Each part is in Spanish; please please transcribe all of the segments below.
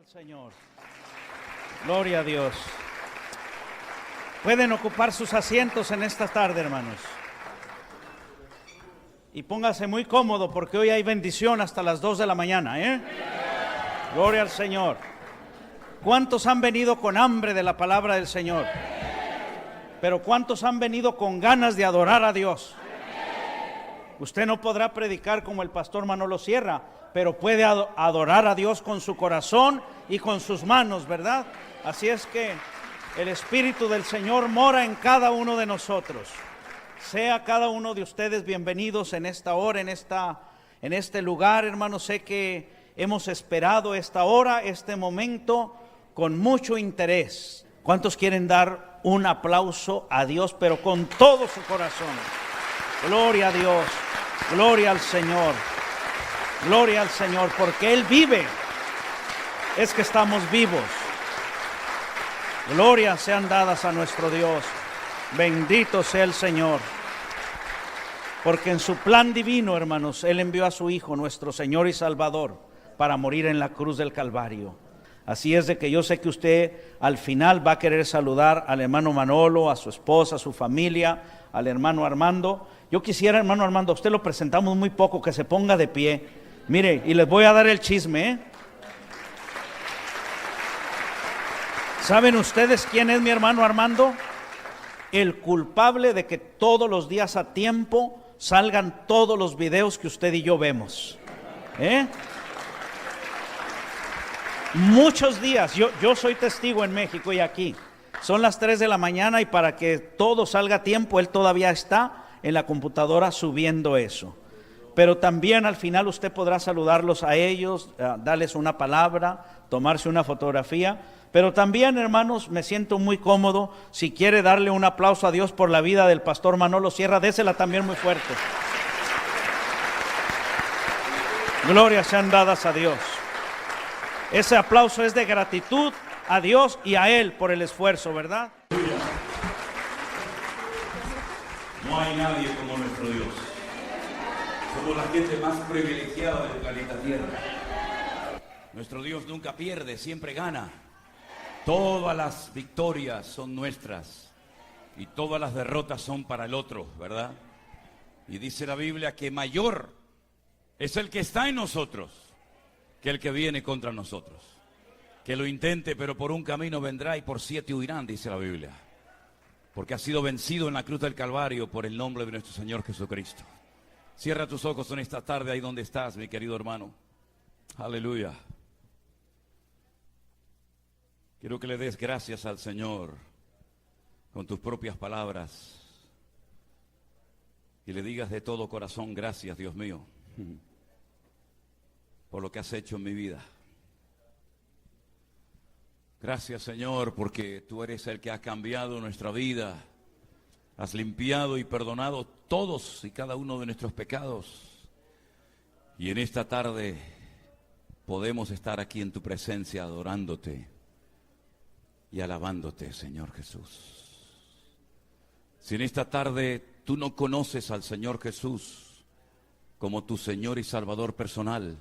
al Señor. Gloria a Dios. Pueden ocupar sus asientos en esta tarde, hermanos. Y póngase muy cómodo porque hoy hay bendición hasta las 2 de la mañana, ¿eh? Gloria al Señor. ¿Cuántos han venido con hambre de la palabra del Señor? Pero ¿cuántos han venido con ganas de adorar a Dios? Usted no podrá predicar como el pastor Manolo Sierra, pero puede adorar a Dios con su corazón y con sus manos, ¿verdad? Así es que el Espíritu del Señor mora en cada uno de nosotros. Sea cada uno de ustedes bienvenidos en esta hora, en este lugar, hermanos. Sé que hemos esperado esta hora, este momento, con mucho interés. ¿Cuántos quieren dar un aplauso a Dios, pero con todo su corazón? Gloria a Dios, gloria al Señor, gloria al Señor, porque Él vive, es que estamos vivos. Glorias sean dadas a nuestro Dios, bendito sea el Señor, porque en su plan divino, hermanos, Él envió a su Hijo, nuestro Señor y Salvador, para morir en la cruz del Calvario. Así es de que yo sé que usted al final va a querer saludar al hermano Manolo, a su esposa, a su familia, al hermano Armando. Yo quisiera, hermano Armando, a usted lo presentamos muy poco, que se ponga de pie. Mire, y les voy a dar el chisme, ¿eh? ¿Saben ustedes quién es mi hermano Armando? El culpable de que todos los días a tiempo salgan todos los videos que usted y yo vemos, ¿eh? Muchos días, yo soy testigo en México y aquí. Son las 3 de la mañana y para que todo salga a tiempo, él todavía está en la computadora subiendo eso. Pero también al final usted podrá saludarlos a ellos, darles una palabra, tomarse una fotografía. Pero también, hermanos, me siento muy cómodo. Si quiere darle un aplauso a Dios por la vida del pastor Manolo Sierra, désela también muy fuerte. Glorias sean dadas a Dios. Ese aplauso es de gratitud a Dios y a Él por el esfuerzo, ¿verdad? No hay nadie como nuestro Dios. Somos la gente más privilegiada del planeta Tierra. Nuestro Dios nunca pierde, siempre gana. Todas las victorias son nuestras y todas las derrotas son para el otro, ¿verdad? Y dice la Biblia que mayor es el que está en nosotros que el que viene contra nosotros. Que lo intente, pero por un camino vendrá y por 7 huirán, dice la Biblia. Porque ha sido vencido en la cruz del Calvario por el nombre de nuestro Señor Jesucristo. Cierra tus ojos en esta tarde ahí donde estás, mi querido hermano. Aleluya. Quiero que le des gracias al Señor con tus propias palabras. Y le digas de todo corazón, gracias, Dios mío, por lo que has hecho en mi vida. Gracias, Señor, porque tú eres el que ha cambiado nuestra vida. Has limpiado y perdonado todos y cada uno de nuestros pecados. Y en esta tarde podemos estar aquí en tu presencia adorándote y alabándote, Señor Jesús. Si en esta tarde tú no conoces al Señor Jesús como tu Señor y Salvador personal,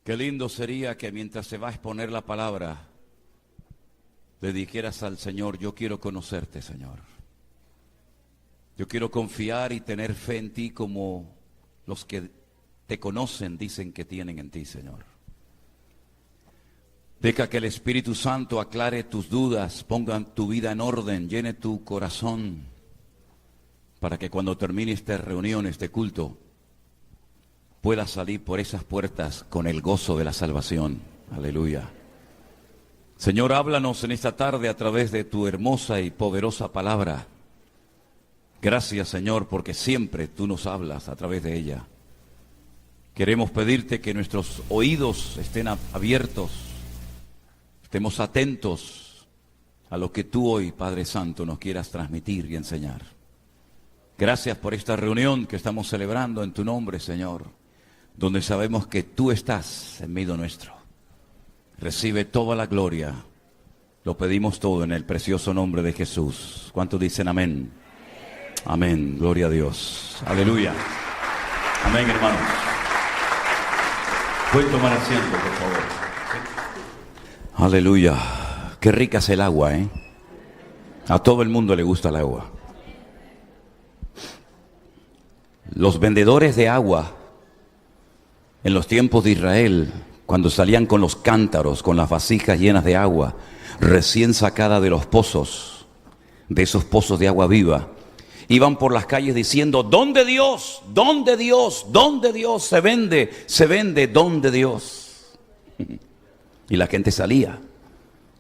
qué lindo sería que mientras se va a exponer la palabra, le dijeras al Señor, yo quiero conocerte, Señor. Yo quiero confiar y tener fe en ti como los que te conocen dicen que tienen en ti, Señor. Deja que el Espíritu Santo aclare tus dudas, ponga tu vida en orden, llene tu corazón, para que cuando termine esta reunión, este culto, puedas salir por esas puertas con el gozo de la salvación. Aleluya. Señor, háblanos en esta tarde a través de tu hermosa y poderosa palabra. Gracias, Señor, porque siempre tú nos hablas a través de ella. Queremos pedirte que nuestros oídos estén abiertos, estemos atentos a lo que tú hoy, Padre Santo, nos quieras transmitir y enseñar. Gracias por esta reunión que estamos celebrando en tu nombre, Señor, donde sabemos que tú estás en medio nuestro. Recibe toda la gloria. Lo pedimos todo en el precioso nombre de Jesús. ¿Cuántos dicen amén? Amén. Gloria a Dios. Aleluya. Amén, hermanos. Pueden tomar asiento, por favor. Aleluya. Qué rica es el agua, ¿eh? A todo el mundo le gusta el agua. Los vendedores de agua en los tiempos de Israel, cuando salían con los cántaros, con las vasijas llenas de agua, recién sacada de los pozos, de esos pozos de agua viva, iban por las calles diciendo: ¿dónde Dios? ¿Dónde Dios? ¿Dónde Dios? Se vende, ¿dónde Dios? Y la gente salía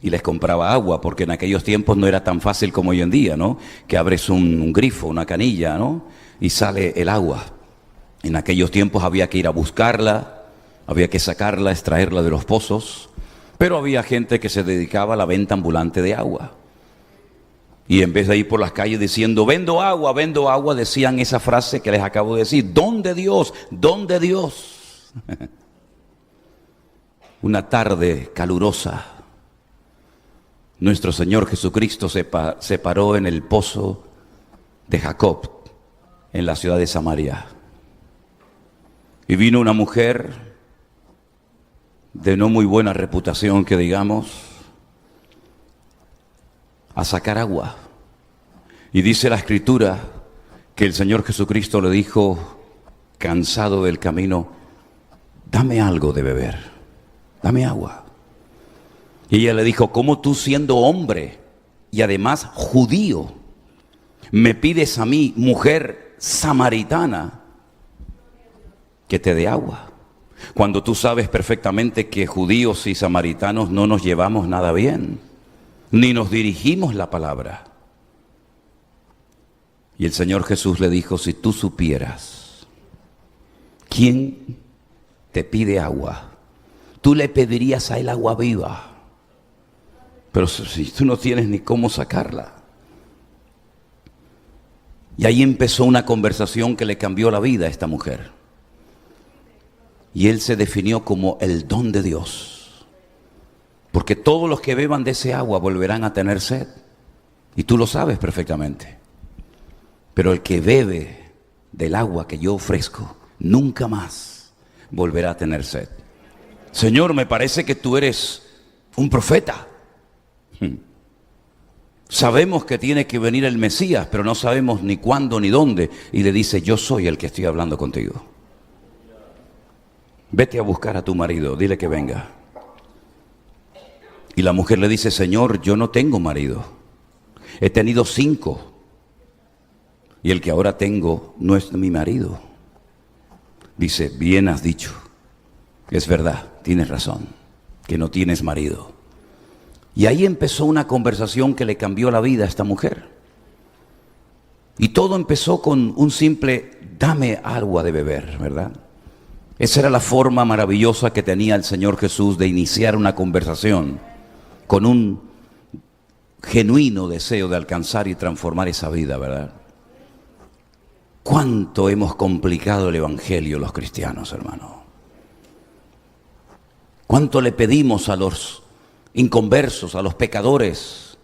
y les compraba agua, porque en aquellos tiempos no era tan fácil como hoy en día, ¿no? Que abres un grifo, una canilla, ¿no? Y sale el agua. En aquellos tiempos había que ir a buscarla, había que sacarla, extraerla de los pozos, pero había gente que se dedicaba a la venta ambulante de agua. Y en vez de ir por las calles diciendo: vendo agua, decían esa frase que les acabo de decir: ¿dónde Dios? ¿Dónde Dios? Una tarde calurosa, nuestro Señor Jesucristo se paró en el pozo de Jacob, en la ciudad de Samaria. Y vino una mujer de no muy buena reputación, que digamos, a sacar agua. Y dice la Escritura que el Señor Jesucristo le dijo, cansado del camino: dame algo de beber, dame agua. Y ella le dijo: ¿cómo tú, siendo hombre y además judío, me pides a mí, mujer samaritana, que te dé agua? Cuando tú sabes perfectamente que judíos y samaritanos no nos llevamos nada bien, ni nos dirigimos la palabra. Y el Señor Jesús le dijo: si tú supieras quién te pide agua, tú le pedirías a él agua viva. Pero si tú no tienes ni cómo sacarla. Y ahí empezó una conversación que le cambió la vida a esta mujer. Y él se definió como el don de Dios. Porque todos los que beban de ese agua volverán a tener sed. Y tú lo sabes perfectamente. Pero el que bebe del agua que yo ofrezco, nunca más volverá a tener sed. Señor, me parece que tú eres un profeta. Sabemos que tiene que venir el Mesías, pero no sabemos ni cuándo ni dónde. Y le dice: yo soy el que estoy hablando contigo. Vete a buscar a tu marido, dile que venga. Y la mujer le dice: Señor, yo no tengo marido. He tenido 5. Y el que ahora tengo no es mi marido. Dice: bien has dicho. Es verdad, tienes razón, que no tienes marido. Y ahí empezó una conversación que le cambió la vida a esta mujer. Y todo empezó con un simple: dame agua de beber, ¿verdad? Esa era la forma maravillosa que tenía el Señor Jesús de iniciar una conversación, con un genuino deseo de alcanzar y transformar esa vida, ¿verdad? ¿Cuánto hemos complicado el Evangelio los cristianos, hermano? ¿Cuánto le pedimos a los inconversos, a los pecadores,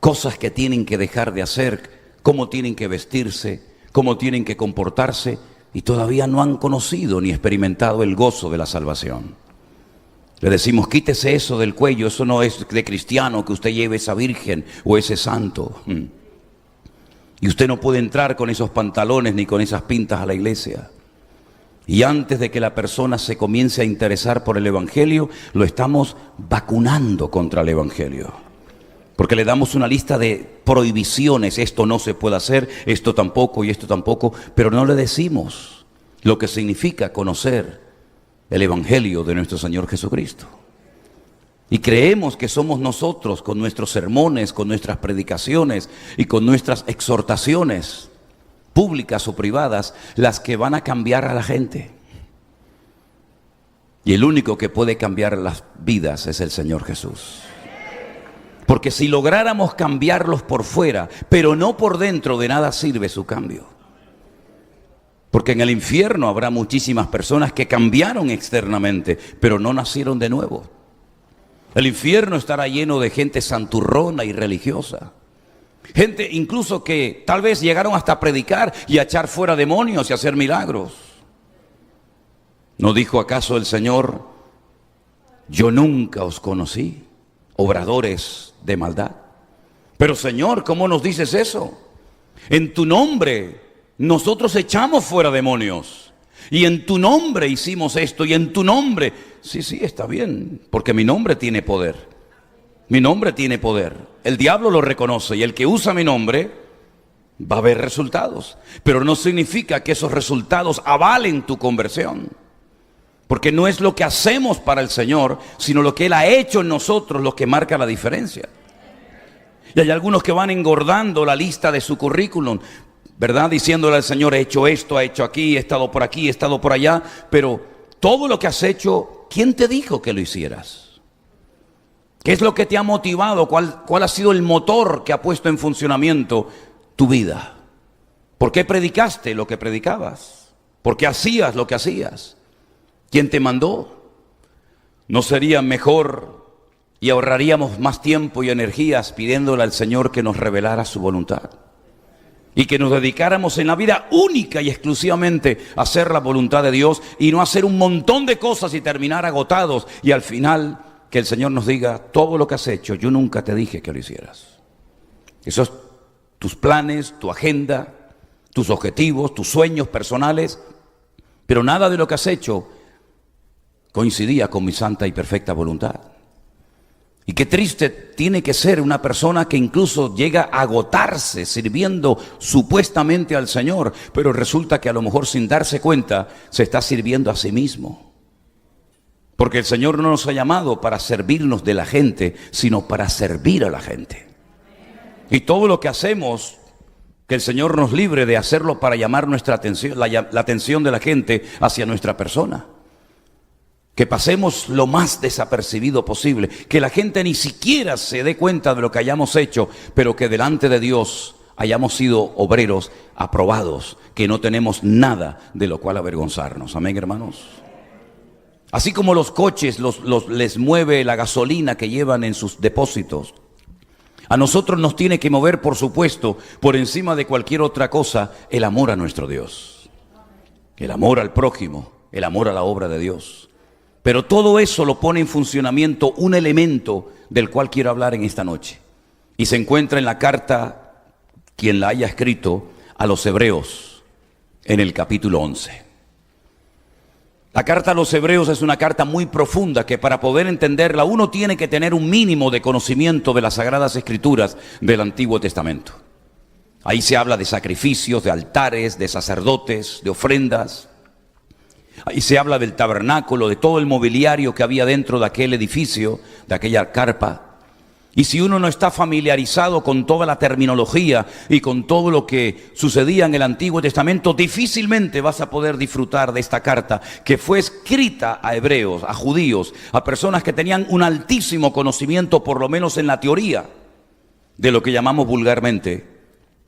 cosas que tienen que dejar de hacer, cómo tienen que vestirse, cómo tienen que comportarse, y todavía no han conocido ni experimentado el gozo de la salvación? Le decimos: quítese eso del cuello, eso no es de cristiano que usted lleve esa virgen o ese santo. Y usted no puede entrar con esos pantalones ni con esas pintas a la iglesia. Y antes de que la persona se comience a interesar por el Evangelio, lo estamos vacunando contra el Evangelio. Porque le damos una lista de prohibiciones: esto no se puede hacer, esto tampoco y esto tampoco. Pero no le decimos lo que significa conocer el Evangelio de nuestro Señor Jesucristo. Y creemos que somos nosotros, con nuestros sermones, con nuestras predicaciones y con nuestras exhortaciones, públicas o privadas, las que van a cambiar a la gente. Y el único que puede cambiar las vidas es el Señor Jesús. Porque si lográramos cambiarlos por fuera, pero no por dentro, de nada sirve su cambio. Porque en el infierno habrá muchísimas personas que cambiaron externamente, pero no nacieron de nuevo. El infierno estará lleno de gente santurrona y religiosa. Gente incluso que tal vez llegaron hasta a predicar y a echar fuera demonios y a hacer milagros. ¿No dijo acaso el Señor: yo nunca os conocí? obradores de maldad. Pero Señor, ¿cómo nos dices eso? En tu nombre nosotros echamos fuera demonios. Y en tu nombre hicimos esto. Y en tu nombre. Sí, está bien. Porque mi nombre tiene poder. Mi nombre tiene poder. El diablo lo reconoce. Y el que usa mi nombre va a ver resultados. Pero no significa que esos resultados avalen tu conversión. Porque no es lo que hacemos para el Señor, sino lo que Él ha hecho en nosotros lo que marca la diferencia. Y hay algunos que van engordando la lista de su currículum, ¿verdad? Diciéndole al Señor, he hecho esto, he hecho aquí, he estado por aquí, he estado por allá. Pero todo lo que has hecho, ¿quién te dijo que lo hicieras? ¿Qué es lo que te ha motivado? ¿Cuál ha sido el motor que ha puesto en funcionamiento tu vida? ¿Por qué predicaste lo que predicabas? ¿Por qué hacías lo que hacías? ¿Quién te mandó? ¿No sería mejor y ahorraríamos más tiempo y energías pidiéndole al Señor que nos revelara su voluntad? Y que nos dedicáramos en la vida única y exclusivamente a hacer la voluntad de Dios y no hacer un montón de cosas y terminar agotados. Y al final que el Señor nos diga, todo lo que has hecho, yo nunca te dije que lo hicieras. Esos tus planes, tu agenda, tus objetivos, tus sueños personales, pero nada de lo que has hecho coincidía con mi santa y perfecta voluntad. Y qué triste tiene que ser una persona que incluso llega a agotarse sirviendo supuestamente al Señor, pero resulta que a lo mejor sin darse cuenta se está sirviendo a sí mismo. Porque el Señor no nos ha llamado para servirnos de la gente, sino para servir a la gente. Y todo lo que hacemos, que el Señor nos libre de hacerlo para llamar nuestra atención, la atención de la gente hacia nuestra persona. Que pasemos lo más desapercibido posible, que la gente ni siquiera se dé cuenta de lo que hayamos hecho, pero que delante de Dios hayamos sido obreros aprobados, que no tenemos nada de lo cual avergonzarnos. Amén, hermanos. Así como los coches les mueve la gasolina que llevan en sus depósitos, a nosotros nos tiene que mover, por supuesto, por encima de cualquier otra cosa, el amor a nuestro Dios, el amor al prójimo, el amor a la obra de Dios. Pero todo eso lo pone en funcionamiento un elemento del cual quiero hablar en esta noche. Y se encuentra en la carta, quien la haya escrito, a los Hebreos, en el capítulo 11. La carta a los Hebreos es una carta muy profunda que para poder entenderla uno tiene que tener un mínimo de conocimiento de las Sagradas Escrituras del Antiguo Testamento. Ahí se habla de sacrificios, de altares, de sacerdotes, de ofrendas. Ahí se habla del tabernáculo, de todo el mobiliario que había dentro de aquel edificio, de aquella carpa. Y si uno no está familiarizado con toda la terminología y con todo lo que sucedía en el Antiguo Testamento, difícilmente vas a poder disfrutar de esta carta que fue escrita a hebreos, a judíos, a personas que tenían un altísimo conocimiento, por lo menos en la teoría, de lo que llamamos vulgarmente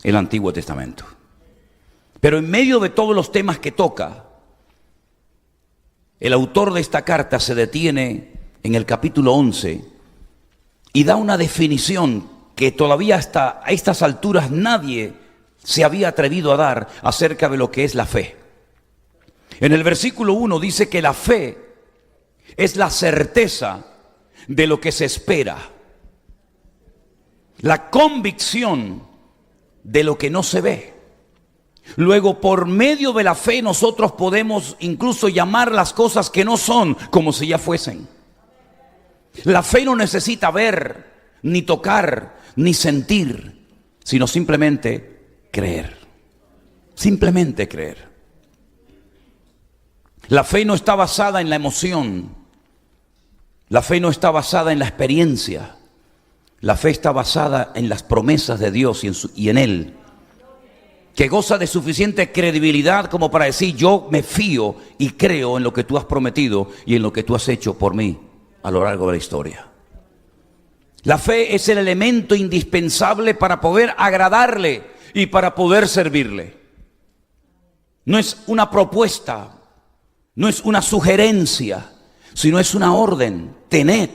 el Antiguo Testamento. Pero en medio de todos los temas que toca, el autor de esta carta se detiene en el capítulo 11 y da una definición que todavía hasta a estas alturas nadie se había atrevido a dar acerca de lo que es la fe. En el versículo 1 dice que la fe es la certeza de lo que se espera, la convicción de lo que no se ve. Luego, por medio de la fe nosotros podemos incluso llamar las cosas que no son como si ya fuesen. La fe no necesita ver, ni tocar, ni sentir, sino simplemente creer. Simplemente creer. La fe no está basada en la emoción. La fe no está basada en la experiencia. La fe está basada en las promesas de Dios y en Él, que goza de suficiente credibilidad como para decir, yo me fío y creo en lo que tú has prometido y en lo que tú has hecho por mí a lo largo de la historia. La fe es el elemento indispensable para poder agradarle y para poder servirle. No es una propuesta, no es una sugerencia, sino es una orden. Tened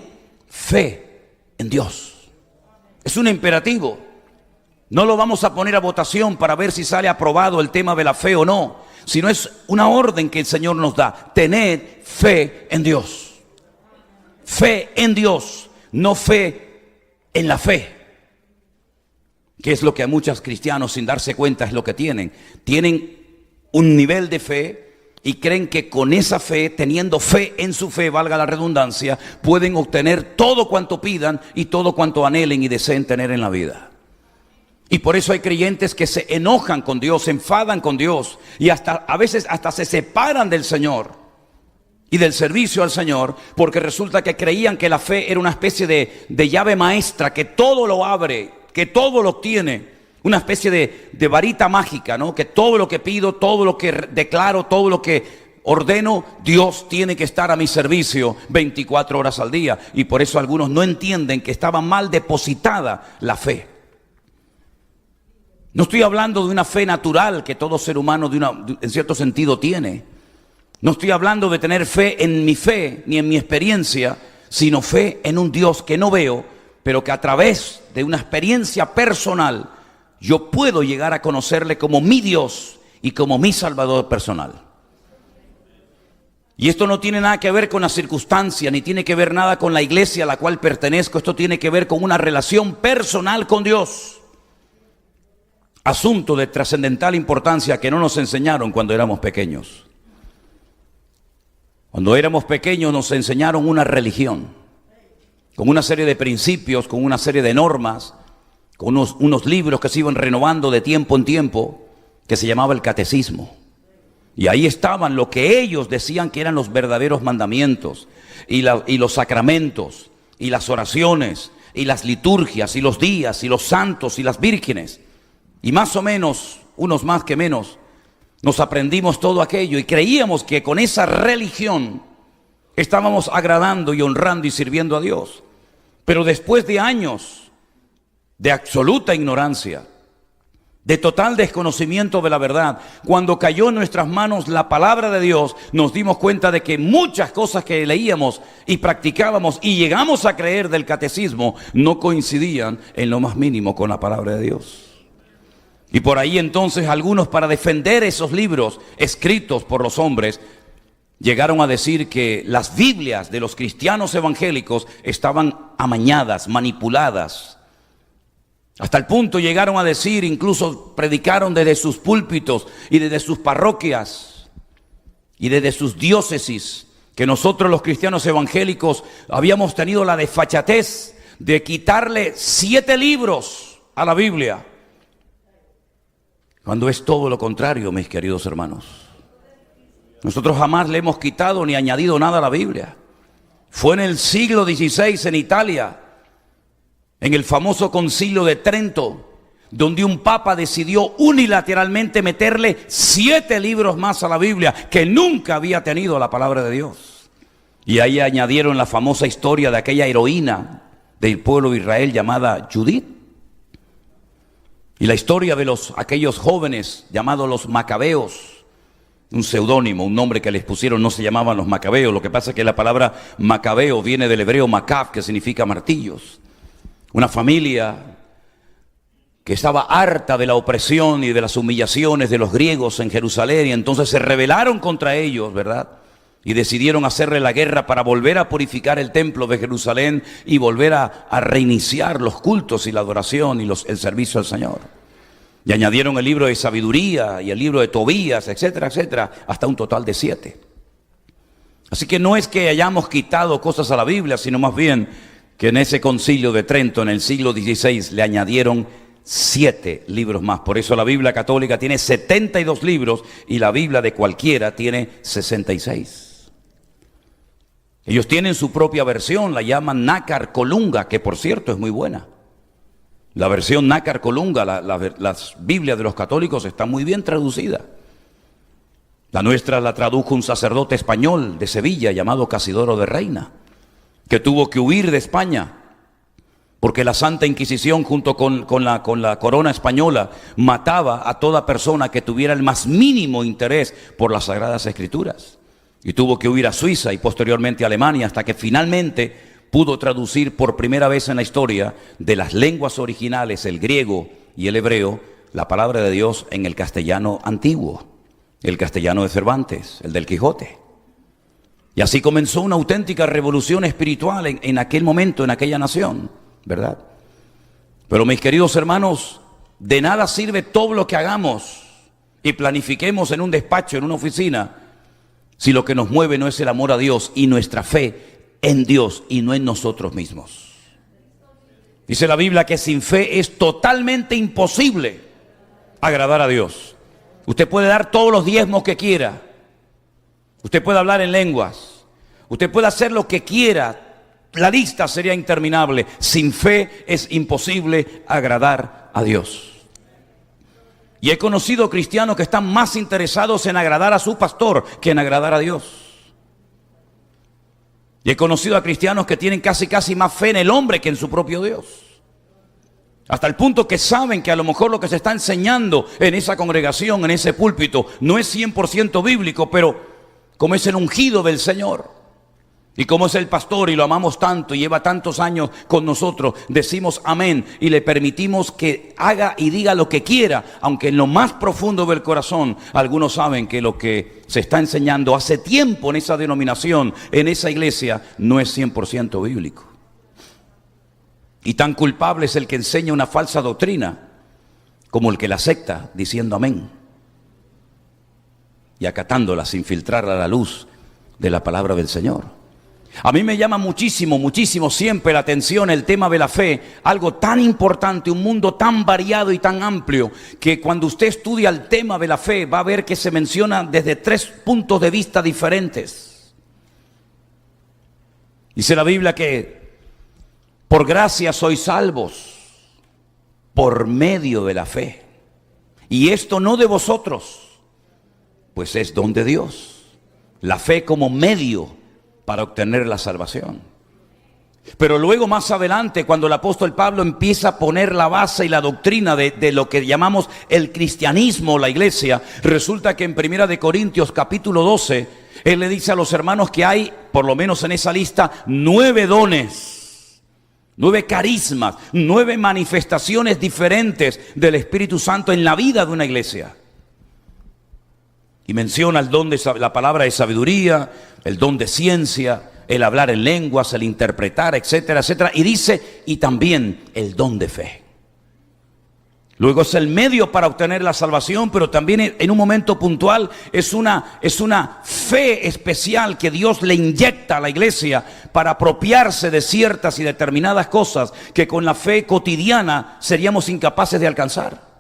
fe en Dios. Es un imperativo. No lo vamos a poner a votación para ver si sale aprobado el tema de la fe o no, sino es una orden que el Señor nos da. Tened fe en Dios. Fe en Dios. no fe en la fe, que es lo que a muchos cristianos sin darse cuenta es lo que tienen. Tienen un nivel de fe y creen que con esa fe, teniendo fe en su fe, valga la redundancia, pueden obtener todo cuanto pidan y todo cuanto anhelen y deseen tener en la vida. Y por eso hay creyentes que se enojan con Dios, se enfadan con Dios y a veces hasta se separan del Señor y del servicio al Señor, porque resulta que creían que la fe era una especie de llave maestra que todo lo abre, que todo lo obtiene, una especie de varita mágica, ¿no? Que todo lo que pido, todo lo que declaro, todo lo que ordeno, Dios tiene que estar a mi servicio 24 horas al día. Y por eso algunos no entienden que estaba mal depositada la fe. No estoy hablando de una fe natural que todo ser humano en cierto sentido tiene. No estoy hablando de tener fe en mi fe ni en mi experiencia, sino fe en un Dios que no veo, pero que a través de una experiencia personal yo puedo llegar a conocerle como mi Dios y como mi Salvador personal. Y esto no tiene nada que ver con la circunstancia, ni tiene que ver nada con la iglesia a la cual pertenezco. Esto tiene que ver con una relación personal con Dios. Asunto de trascendental importancia que no nos enseñaron cuando éramos pequeños. Cuando éramos pequeños nos enseñaron una religión, con una serie de principios, con una serie de normas, con unos libros que se iban renovando de tiempo en tiempo, que se llamaba el catecismo. Y ahí estaban lo que ellos decían que eran los verdaderos mandamientos, y los sacramentos, y las oraciones, y las liturgias, y los días, y los santos, y las vírgenes. Y más o menos, unos más que menos, nos aprendimos todo aquello y creíamos que con esa religión estábamos agradando y honrando y sirviendo a Dios. Pero después de años de absoluta ignorancia, de total desconocimiento de la verdad, cuando cayó en nuestras manos la palabra de Dios, nos dimos cuenta de que muchas cosas que leíamos y practicábamos y llegamos a creer del catecismo no coincidían en lo más mínimo con la palabra de Dios. Y por ahí entonces algunos, para defender esos libros escritos por los hombres, llegaron a decir que las Biblias de los cristianos evangélicos estaban amañadas, manipuladas. Hasta el punto llegaron a decir, incluso predicaron desde sus púlpitos y desde sus parroquias y desde sus diócesis, que nosotros los cristianos evangélicos habíamos tenido la desfachatez de quitarle 7 libros a la Biblia, cuando es todo lo contrario, mis queridos hermanos. Nosotros jamás le hemos quitado ni añadido nada a la Biblia. Fue en el siglo XVI en Italia, en el famoso Concilio de Trento, donde un papa decidió unilateralmente meterle 7 libros más a la Biblia, que nunca había tenido la palabra de Dios. Y ahí añadieron la famosa historia de aquella heroína del pueblo de Israel llamada Judith. Y la historia de aquellos jóvenes llamados los macabeos, un seudónimo, un nombre que les pusieron, no se llamaban los macabeos. Lo que pasa es que la palabra macabeo viene del hebreo macab, que significa martillos. Una familia que estaba harta de la opresión y de las humillaciones de los griegos en Jerusalén, y entonces se rebelaron contra ellos, ¿verdad? Y decidieron hacerle la guerra para volver a purificar el templo de Jerusalén y volver a reiniciar los cultos y la adoración y el servicio al Señor. Y añadieron el libro de sabiduría y el libro de Tobías, etcétera, etcétera, hasta un total de 7. Así que no es que hayamos quitado cosas a la Biblia, sino más bien que en ese concilio de Trento, en el siglo XVI, le añadieron 7 libros más. Por eso la Biblia católica tiene 72 libros y la Biblia de cualquiera tiene 66. Ellos tienen su propia versión, la llaman Nácar Colunga, que por cierto es muy buena. La versión Nácar Colunga, las Biblias de los católicos están muy bien traducidas. La nuestra la tradujo un sacerdote español de Sevilla llamado Casidoro de Reina, que tuvo que huir de España, porque la Santa Inquisición junto con la corona española mataba a toda persona que tuviera el más mínimo interés por las Sagradas Escrituras. Y tuvo que huir a Suiza y posteriormente a Alemania, hasta que finalmente pudo traducir por primera vez en la historia de las lenguas originales, el griego y el hebreo, la palabra de Dios en el castellano antiguo, el castellano de Cervantes, el del Quijote. Y así comenzó una auténtica revolución espiritual en aquel momento, en aquella nación, ¿verdad? Pero mis queridos hermanos, de nada sirve todo lo que hagamos y planifiquemos en un despacho, en una oficina, si lo que nos mueve no es el amor a Dios y nuestra fe en Dios y no en nosotros mismos. Dice la Biblia que sin fe es totalmente imposible agradar a Dios. Usted puede dar todos los diezmos que quiera, usted puede hablar en lenguas, usted puede hacer lo que quiera, la lista sería interminable. Sin fe es imposible agradar a Dios. Y he conocido cristianos que están más interesados en agradar a su pastor que en agradar a Dios. Y he conocido a cristianos que tienen casi más fe en el hombre que en su propio Dios. Hasta el punto que saben que a lo mejor lo que se está enseñando en esa congregación, en ese púlpito, no es 100% bíblico, pero como es el ungido del Señor, y como es el pastor y lo amamos tanto y lleva tantos años con nosotros, decimos amén y le permitimos que haga y diga lo que quiera, aunque en lo más profundo del corazón algunos saben que lo que se está enseñando hace tiempo en esa denominación, en esa iglesia, no es 100% bíblico. Y tan culpable es el que enseña una falsa doctrina como el que la acepta diciendo amén y acatándola sin filtrar a la luz de la palabra del Señor. A mí me llama muchísimo siempre la atención el tema de la fe, algo tan importante, un mundo tan variado y tan amplio, que cuando usted estudia el tema de la fe va a ver que se menciona desde 3 puntos de vista diferentes. Dice la Biblia que por gracia sois salvos por medio de la fe, y esto no de vosotros, pues es don de Dios. La fe como medio para obtener la salvación. Pero luego más adelante, cuando el apóstol Pablo empieza a poner la base y la doctrina de lo que llamamos el cristianismo, la iglesia, resulta que en 1 Corintios capítulo 12, él le dice a los hermanos que hay, por lo menos en esa lista, 9 dones, 9 carismas, 9 manifestaciones diferentes del Espíritu Santo en la vida de una iglesia. Y menciona el don de la palabra de sabiduría, el don de ciencia, el hablar en lenguas, el interpretar, etcétera, etcétera. Y dice, y también el don de fe. Luego es el medio para obtener la salvación, pero también en un momento puntual es una fe especial que Dios le inyecta a la iglesia para apropiarse de ciertas y determinadas cosas que con la fe cotidiana seríamos incapaces de alcanzar.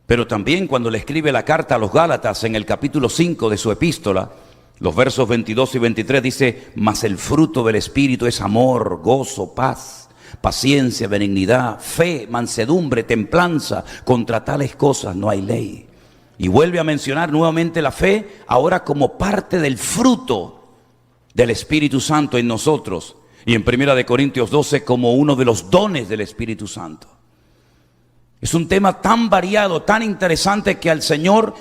Pero también cuando le escribe la carta a los Gálatas en el capítulo 5 de su epístola, los versos 22 y 23 dice, mas el fruto del Espíritu es amor, gozo, paz, paciencia, benignidad, fe, mansedumbre, templanza. Contra tales cosas no hay ley. Y vuelve a mencionar nuevamente la fe, ahora como parte del fruto del Espíritu Santo en nosotros. Y en 1 Corintios 12 como uno de los dones del Espíritu Santo. Es un tema tan variado, tan interesante que al Señor,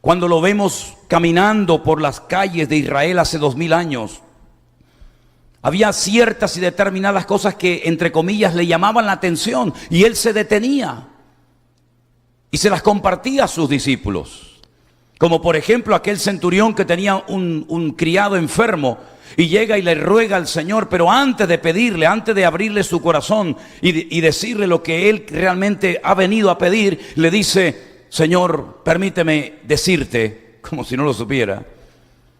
cuando lo vemos caminando por las calles de Israel hace 2000 años, había ciertas y determinadas cosas que, entre comillas, le llamaban la atención y Él se detenía y se las compartía a sus discípulos. Como por ejemplo aquel centurión que tenía un criado enfermo y llega y le ruega al Señor, pero antes de pedirle, antes de abrirle su corazón y decirle lo que él realmente ha venido a pedir, le dice, Señor, permíteme decirte, como si no lo supiera,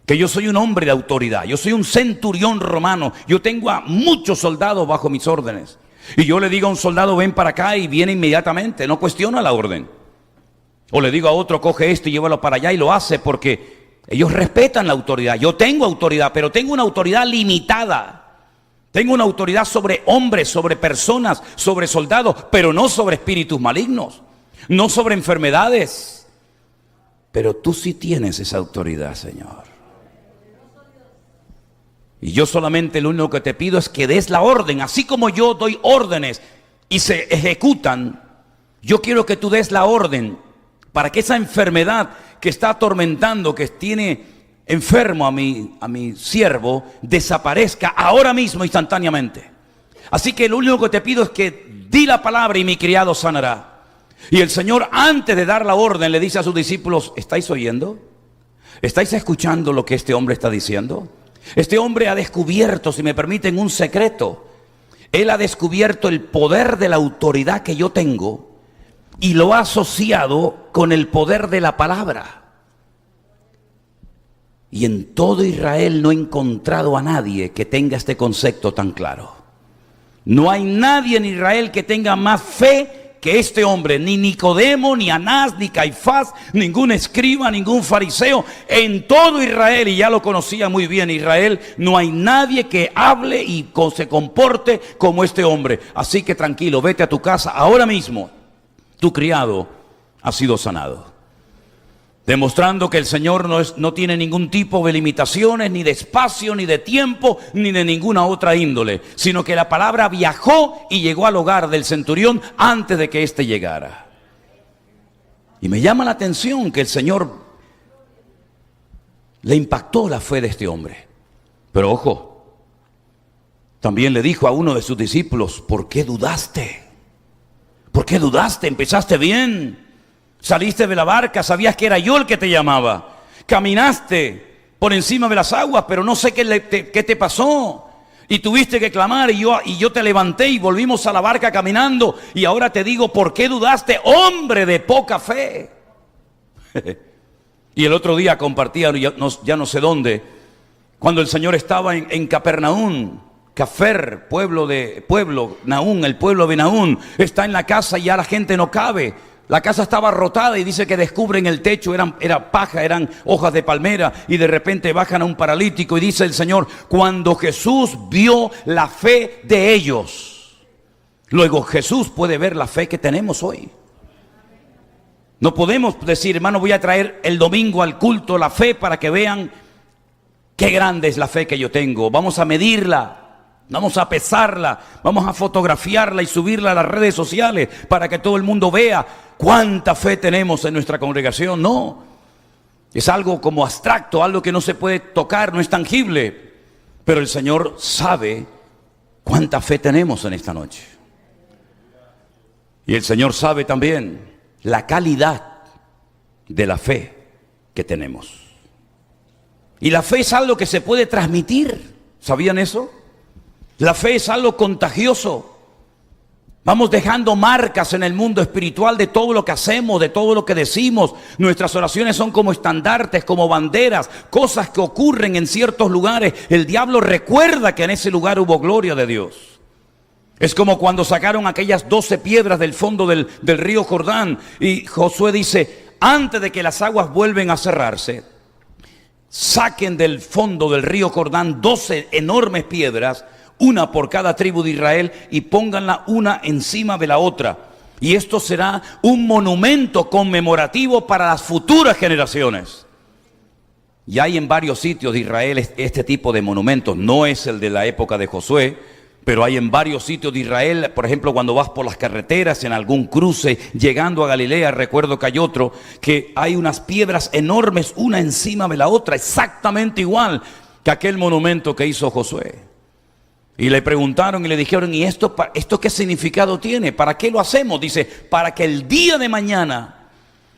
que yo soy un hombre de autoridad, yo soy un centurión romano, yo tengo a muchos soldados bajo mis órdenes. Y yo le digo a un soldado, ven para acá, y viene inmediatamente, no cuestiona la orden. O le digo a otro, coge esto y llévalo para allá, y lo hace porque ellos respetan la autoridad. Yo tengo autoridad, pero tengo una autoridad limitada. Tengo una autoridad sobre hombres, sobre personas, sobre soldados, pero no sobre espíritus malignos, no sobre enfermedades. Pero tú sí tienes esa autoridad, Señor. Y yo solamente lo único que te pido es que des la orden, así como yo doy órdenes y se ejecutan. Yo quiero que tú des la orden para que esa enfermedad que está atormentando, que tiene enfermo a mi siervo, desaparezca ahora mismo, instantáneamente. Así que lo único que te pido es que di la palabra y mi criado sanará. Y el Señor, antes de dar la orden, le dice a sus discípulos, ¿estáis oyendo? ¿Estáis escuchando lo que este hombre está diciendo? Este hombre ha descubierto, si me permiten, un secreto. Él ha descubierto el poder de la autoridad que yo tengo y lo ha asociado con el poder de la palabra. Y en todo Israel no he encontrado a nadie que tenga este concepto tan claro. No hay nadie en Israel que tenga más fe que este hombre, ni Nicodemo, ni Anás, ni Caifás, ningún escriba, ningún fariseo. En todo Israel, y ya lo conocía muy bien Israel, no hay nadie que hable y se comporte como este hombre. Así que tranquilo, vete a tu casa ahora mismo. Tu criado ha sido sanado. Demostrando que el Señor no tiene ningún tipo de limitaciones, ni de espacio, ni de tiempo, ni de ninguna otra índole, sino que la palabra viajó y llegó al hogar del centurión antes de que éste llegara. Y me llama la atención que el Señor le impactó la fe de este hombre. Pero ojo, también le dijo a uno de sus discípulos: ¿por qué dudaste? ¿Por qué dudaste? Empezaste bien. Saliste de la barca, sabías que era yo el que te llamaba. Caminaste por encima de las aguas, pero no sé qué te pasó. Y tuviste que clamar y yo te levanté y volvimos a la barca caminando. Y ahora te digo, ¿por qué dudaste, hombre de poca fe? Y el otro día compartía, ya no sé dónde, cuando el Señor estaba en Capernaum. Cafer, Naún, el pueblo de Naún, está en la casa y ya la gente no cabe. La casa estaba rotada y dice que descubren el techo, era paja, eran hojas de palmera, y de repente bajan a un paralítico y dice el Señor: cuando Jesús vio la fe de ellos. Luego Jesús puede ver la fe que tenemos hoy. No podemos decir: hermano, voy a traer el domingo al culto la fe para que vean qué grande es la fe que yo tengo. Vamos a medirla. Vamos a pesarla, vamos a fotografiarla y subirla a las redes sociales para que todo el mundo vea cuánta fe tenemos en nuestra congregación. No, es algo como abstracto, algo que no se puede tocar, no es tangible. Pero el Señor sabe cuánta fe tenemos en esta noche. Y el Señor sabe también la calidad de la fe que tenemos. Y la fe es algo que se puede transmitir. ¿Sabían eso? La fe es algo contagioso. Vamos dejando marcas en el mundo espiritual de todo lo que hacemos, de todo lo que decimos. Nuestras oraciones son como estandartes, como banderas, cosas que ocurren en ciertos lugares. El diablo recuerda que en ese lugar hubo gloria de Dios. Es como cuando sacaron aquellas 12 piedras del fondo del río Jordán. Y Josué dice: antes de que las aguas vuelven a cerrarse, saquen del fondo del río Jordán 12 enormes piedras, una por cada tribu de Israel, y pónganla una encima de la otra. Y esto será un monumento conmemorativo para las futuras generaciones. Y hay en varios sitios de Israel este tipo de monumentos. No es el de la época de Josué, pero hay en varios sitios de Israel. Por ejemplo, cuando vas por las carreteras, en algún cruce, llegando a Galilea, recuerdo que hay otro, que hay unas piedras enormes, una encima de la otra, exactamente igual que aquel monumento que hizo Josué. Y le preguntaron y le dijeron: ¿y esto qué significado tiene? ¿Para qué lo hacemos? Dice: para que el día de mañana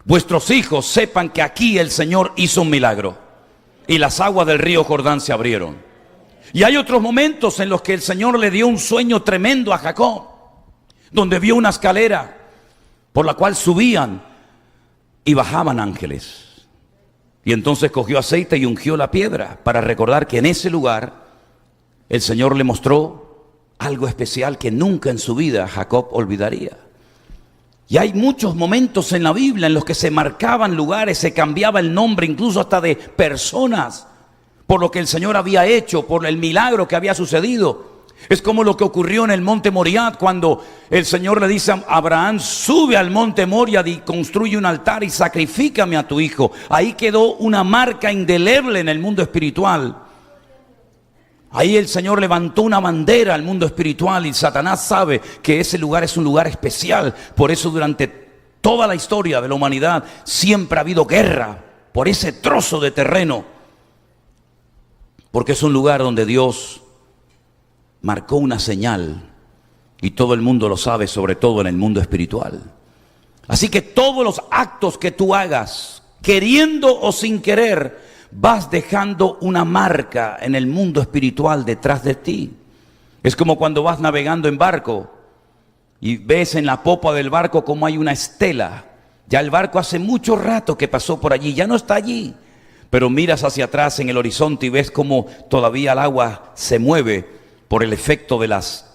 vuestros hijos sepan que aquí el Señor hizo un milagro y las aguas del río Jordán se abrieron. Y hay otros momentos en los que el Señor le dio un sueño tremendo a Jacob, donde vio una escalera por la cual subían y bajaban ángeles. Y entonces cogió aceite y ungió la piedra para recordar que en ese lugar el Señor le mostró algo especial que nunca en su vida Jacob olvidaría. Y hay muchos momentos en la Biblia en los que se marcaban lugares, se cambiaba el nombre incluso hasta de personas, por lo que el Señor había hecho, por el milagro que había sucedido. Es como lo que ocurrió en el monte Moriah, cuando el Señor le dice a Abraham: sube al monte Moriah y construye un altar y sacrifícame a tu hijo. Ahí quedó una marca indeleble en el mundo espiritual. Ahí el Señor levantó una bandera al mundo espiritual, y Satanás sabe que ese lugar es un lugar especial. Por eso durante toda la historia de la humanidad siempre ha habido guerra por ese trozo de terreno, porque es un lugar donde Dios marcó una señal, y todo el mundo lo sabe, sobre todo en el mundo espiritual. Así que todos los actos que tú hagas, queriendo o sin querer, vas dejando una marca en el mundo espiritual detrás de ti. Es como cuando vas navegando en barco y ves en la popa del barco como hay una estela. Ya el barco hace mucho rato que pasó por allí, ya no está allí. Pero miras hacia atrás en el horizonte y ves como todavía el agua se mueve por el efecto de las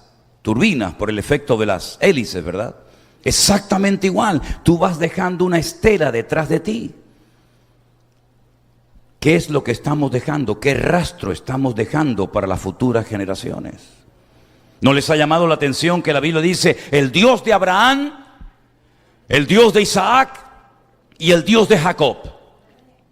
turbinas, por el efecto de las hélices, ¿verdad? Exactamente igual, tú vas dejando una estela detrás de ti. ¿Qué es lo que estamos dejando? ¿Qué rastro estamos dejando para las futuras generaciones? ¿No les ha llamado la atención que la Biblia dice, el Dios de Abraham, el Dios de Isaac y el Dios de Jacob?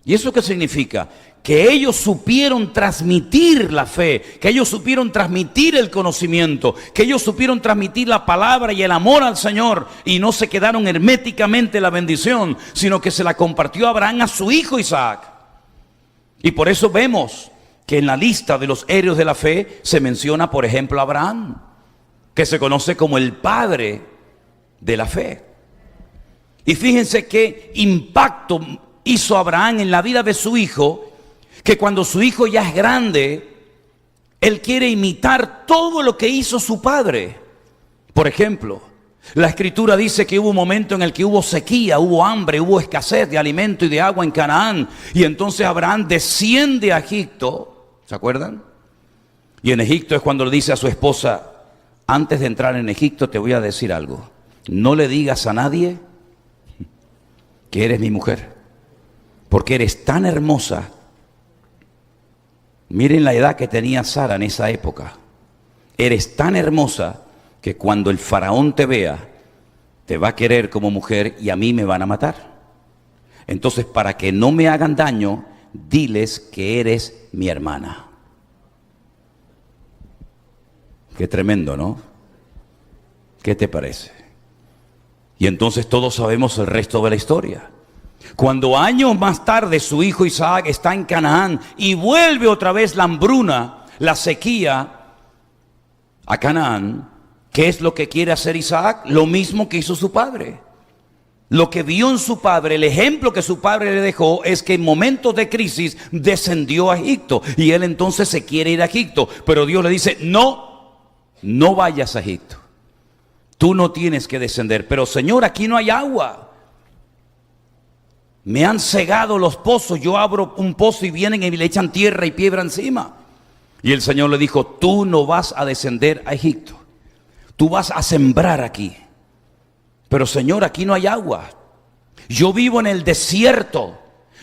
¿Y eso qué significa? Que ellos supieron transmitir la fe, que ellos supieron transmitir el conocimiento, que ellos supieron transmitir la palabra y el amor al Señor, y no se quedaron herméticamente la bendición, sino que se la compartió Abraham a su hijo Isaac. Y por eso vemos que en la lista de los héroes de la fe se menciona, por ejemplo, a Abraham, que se conoce como el padre de la fe. Y fíjense qué impacto hizo Abraham en la vida de su hijo, que cuando su hijo ya es grande, él quiere imitar todo lo que hizo su padre. Por ejemplo, la Escritura dice que hubo un momento en el que hubo sequía, hubo hambre, hubo escasez de alimento y de agua en Canaán. Y entonces Abraham desciende a Egipto, ¿se acuerdan? Y en Egipto es cuando le dice a su esposa, antes de entrar en Egipto te voy a decir algo. No le digas a nadie que eres mi mujer, porque eres tan hermosa. Miren la edad que tenía Sara en esa época. Eres tan hermosa que cuando el faraón te vea, te va a querer como mujer y a mí me van a matar. Entonces, para que no me hagan daño, diles que eres mi hermana. Qué tremendo, ¿no? ¿Qué te parece? Y entonces todos sabemos el resto de la historia. Cuando años más tarde su hijo Isaac está en Canaán y vuelve otra vez la hambruna, la sequía a Canaán, ¿qué es lo que quiere hacer Isaac? Lo mismo que hizo su padre. Lo que vio en su padre, el ejemplo que su padre le dejó, es que en momentos de crisis descendió a Egipto. Y él entonces se quiere ir a Egipto. Pero Dios le dice, no vayas a Egipto. Tú no tienes que descender. Pero Señor, aquí no hay agua. Me han cegado los pozos. Yo abro un pozo y vienen y le echan tierra y piedra encima. Y el Señor le dijo, tú no vas a descender a Egipto. Tú vas a sembrar aquí. Pero Señor, aquí no hay agua. Yo vivo en el desierto.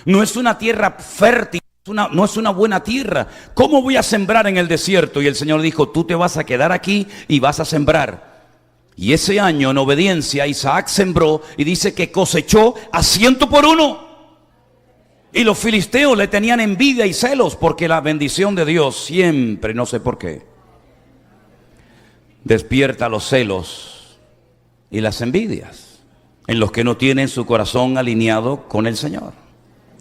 No es una tierra fértil, no es una buena tierra. ¿Cómo voy a sembrar en el desierto? Y el Señor dijo, tú te vas a quedar aquí y vas a sembrar. Y ese año, en obediencia, Isaac sembró y dice que cosechó a 100 por 1. Y los filisteos le tenían envidia y celos, porque la bendición de Dios siempre, no sé por qué, despierta los celos y las envidias en los que no tienen su corazón alineado con el Señor.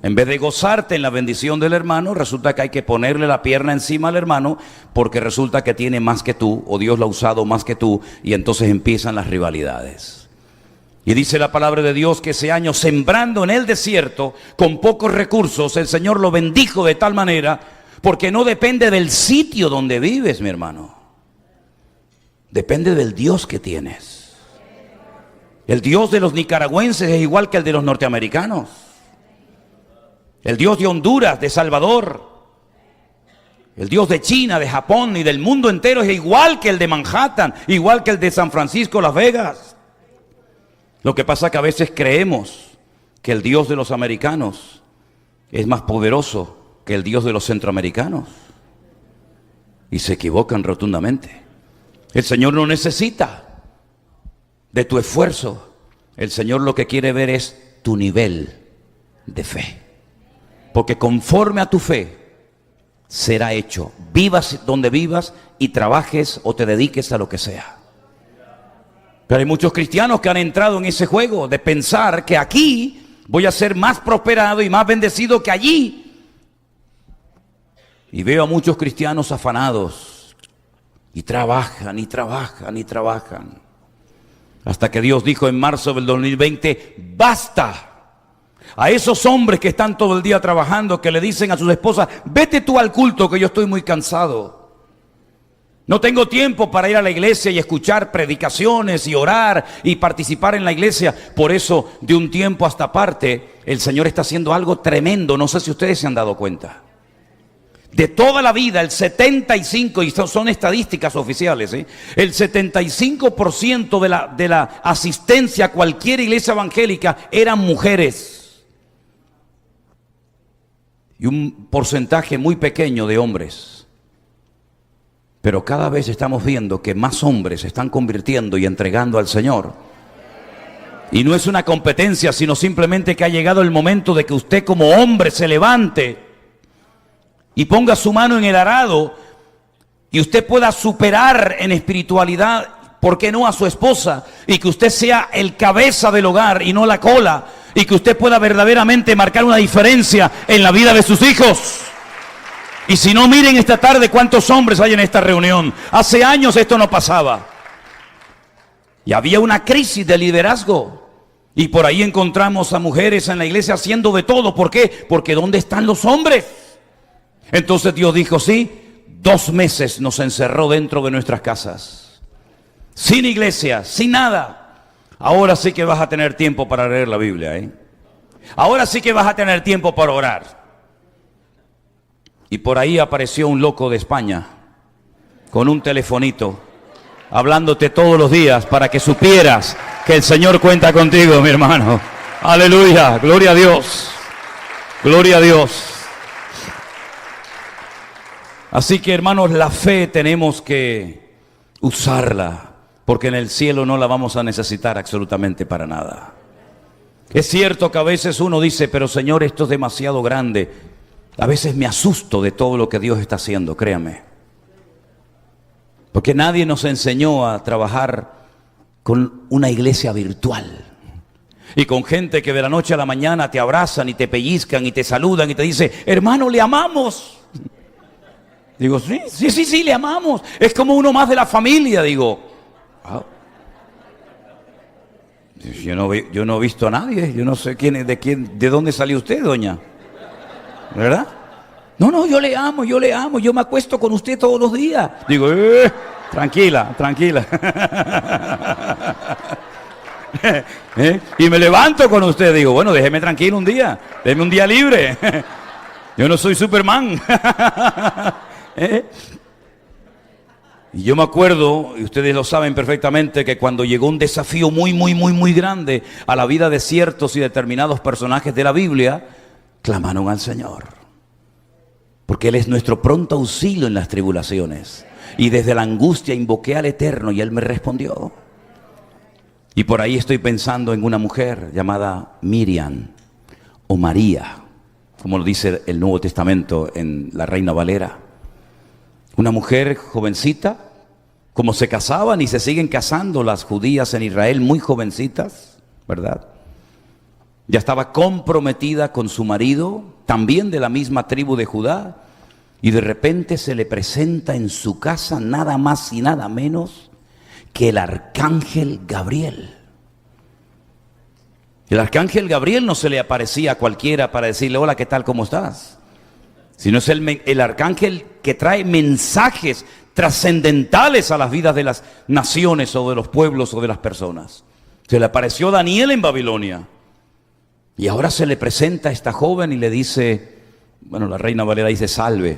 En vez de gozarte en la bendición del hermano, resulta que hay que ponerle la pierna encima al hermano, porque resulta que tiene más que tú, o Dios lo ha usado más que tú, y entonces empiezan las rivalidades. Y dice la palabra de Dios que ese año, sembrando en el desierto con pocos recursos, el Señor lo bendijo de tal manera, porque no depende del sitio donde vives, mi hermano. Depende del Dios que tienes. El Dios de los nicaragüenses es igual que el de los norteamericanos. El Dios de Honduras, de Salvador, el Dios de China, de Japón y del mundo entero es igual que el de Manhattan, igual que el de San Francisco, Las Vegas. Lo que pasa es que a veces creemos que el Dios de los americanos es más poderoso que el Dios de los centroamericanos. Y se equivocan rotundamente. El Señor no necesita de tu esfuerzo. El Señor lo que quiere ver es tu nivel de fe. Porque conforme a tu fe será hecho. Vivas donde vivas y trabajes o te dediques a lo que sea. Pero hay muchos cristianos que han entrado en ese juego de pensar que aquí voy a ser más prosperado y más bendecido que allí. Y veo a muchos cristianos afanados y trabajan y trabajan y trabajan. Hasta que Dios dijo en marzo del 2020, basta. A esos hombres que están todo el día trabajando, que le dicen a sus esposas, vete tú al culto que yo estoy muy cansado. No tengo tiempo para ir a la iglesia y escuchar predicaciones y orar y participar en la iglesia. Por eso, de un tiempo a esta parte, el Señor está haciendo algo tremendo. No sé si ustedes se han dado cuenta. De toda la vida, el 75%, y son estadísticas oficiales, el 75% de la asistencia a cualquier iglesia evangélica eran mujeres. Y un porcentaje muy pequeño de hombres. Pero cada vez estamos viendo que más hombres se están convirtiendo y entregando al Señor. Y no es una competencia, sino simplemente que ha llegado el momento de que usted como hombre se levante y ponga su mano en el arado y usted pueda superar en espiritualidad, ¿por qué no?, a su esposa, y que usted sea el cabeza del hogar y no la cola, y que usted pueda verdaderamente marcar una diferencia en la vida de sus hijos. Y si no, miren esta tarde cuántos hombres hay en esta reunión. Hace años esto no pasaba. Y había una crisis de liderazgo. Y por ahí encontramos a mujeres en la iglesia haciendo de todo. ¿Por qué? Porque ¿dónde están los hombres? Entonces Dios dijo, sí, 2 meses nos encerró dentro de nuestras casas. Sin iglesia, sin nada. Ahora sí que vas a tener tiempo para leer la Biblia, ¿eh? Ahora sí que vas a tener tiempo para orar. Y por ahí apareció un loco de España, con un telefonito, hablándote todos los días para que supieras que el Señor cuenta contigo, mi hermano. Aleluya, gloria a Dios, gloria a Dios. Así que, hermanos, la fe tenemos que usarla, porque en el cielo no la vamos a necesitar absolutamente para nada. Es cierto que a veces uno dice, pero Señor, esto es demasiado grande. A veces me asusto de todo lo que Dios está haciendo, créame. Porque nadie nos enseñó a trabajar con una iglesia virtual. Y con gente que de la noche a la mañana te abrazan y te pellizcan y te saludan y te dicen, hermano, le amamos. Digo, sí, le amamos. Es como uno más de la familia, digo. Wow. Yo no he visto a nadie. Yo no sé de dónde salió usted, doña. ¿Verdad? No, yo le amo, yo me acuesto con usted todos los días. Digo, tranquila. Y me levanto con usted, digo, bueno, déjeme tranquilo un día, déjeme un día libre. Yo no soy Superman. Y yo me acuerdo, y ustedes lo saben perfectamente, que cuando llegó un desafío muy grande a la vida de ciertos y determinados personajes de la Biblia, clamaron al Señor, porque Él es nuestro pronto auxilio en las tribulaciones. Y desde la angustia invoqué al Eterno y Él me respondió. Y por ahí estoy pensando en una mujer llamada Miriam o María, como lo dice el Nuevo Testamento en la Reina Valera. Una mujer jovencita, como se casaban y se siguen casando las judías en Israel, muy jovencitas, ¿verdad? Ya estaba comprometida con su marido, también de la misma tribu de Judá, y de repente se le presenta en su casa nada más y nada menos que el arcángel Gabriel. El arcángel Gabriel no se le aparecía a cualquiera para decirle, hola, ¿qué tal? ¿Cómo estás? Sino es el arcángel que trae mensajes trascendentales a las vidas de las naciones o de los pueblos o de las personas. Se le apareció Daniel en Babilonia. Y ahora se le presenta a esta joven y le dice, bueno, la Reina Valera dice, salve.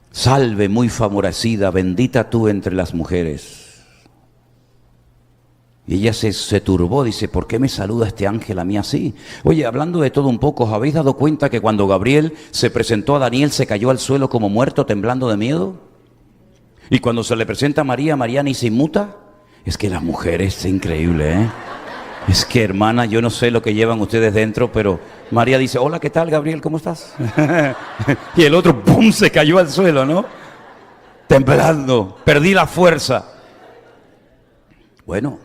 Salve, muy favorecida, bendita tú entre las mujeres. Y ella se turbó, dice, ¿por qué me saluda este ángel a mí así? Oye, hablando de todo un poco, ¿os habéis dado cuenta que cuando Gabriel se presentó a Daniel se cayó al suelo como muerto, temblando de miedo? Y cuando se le presenta a María, María ni se inmuta. Es que las mujeres, es increíble, ¿eh? Es que, hermana, yo no sé lo que llevan ustedes dentro, pero María dice, hola, ¿qué tal, Gabriel? ¿Cómo estás? Y el otro, ¡pum!, se cayó al suelo, ¿no? Temblando, perdí la fuerza. Bueno,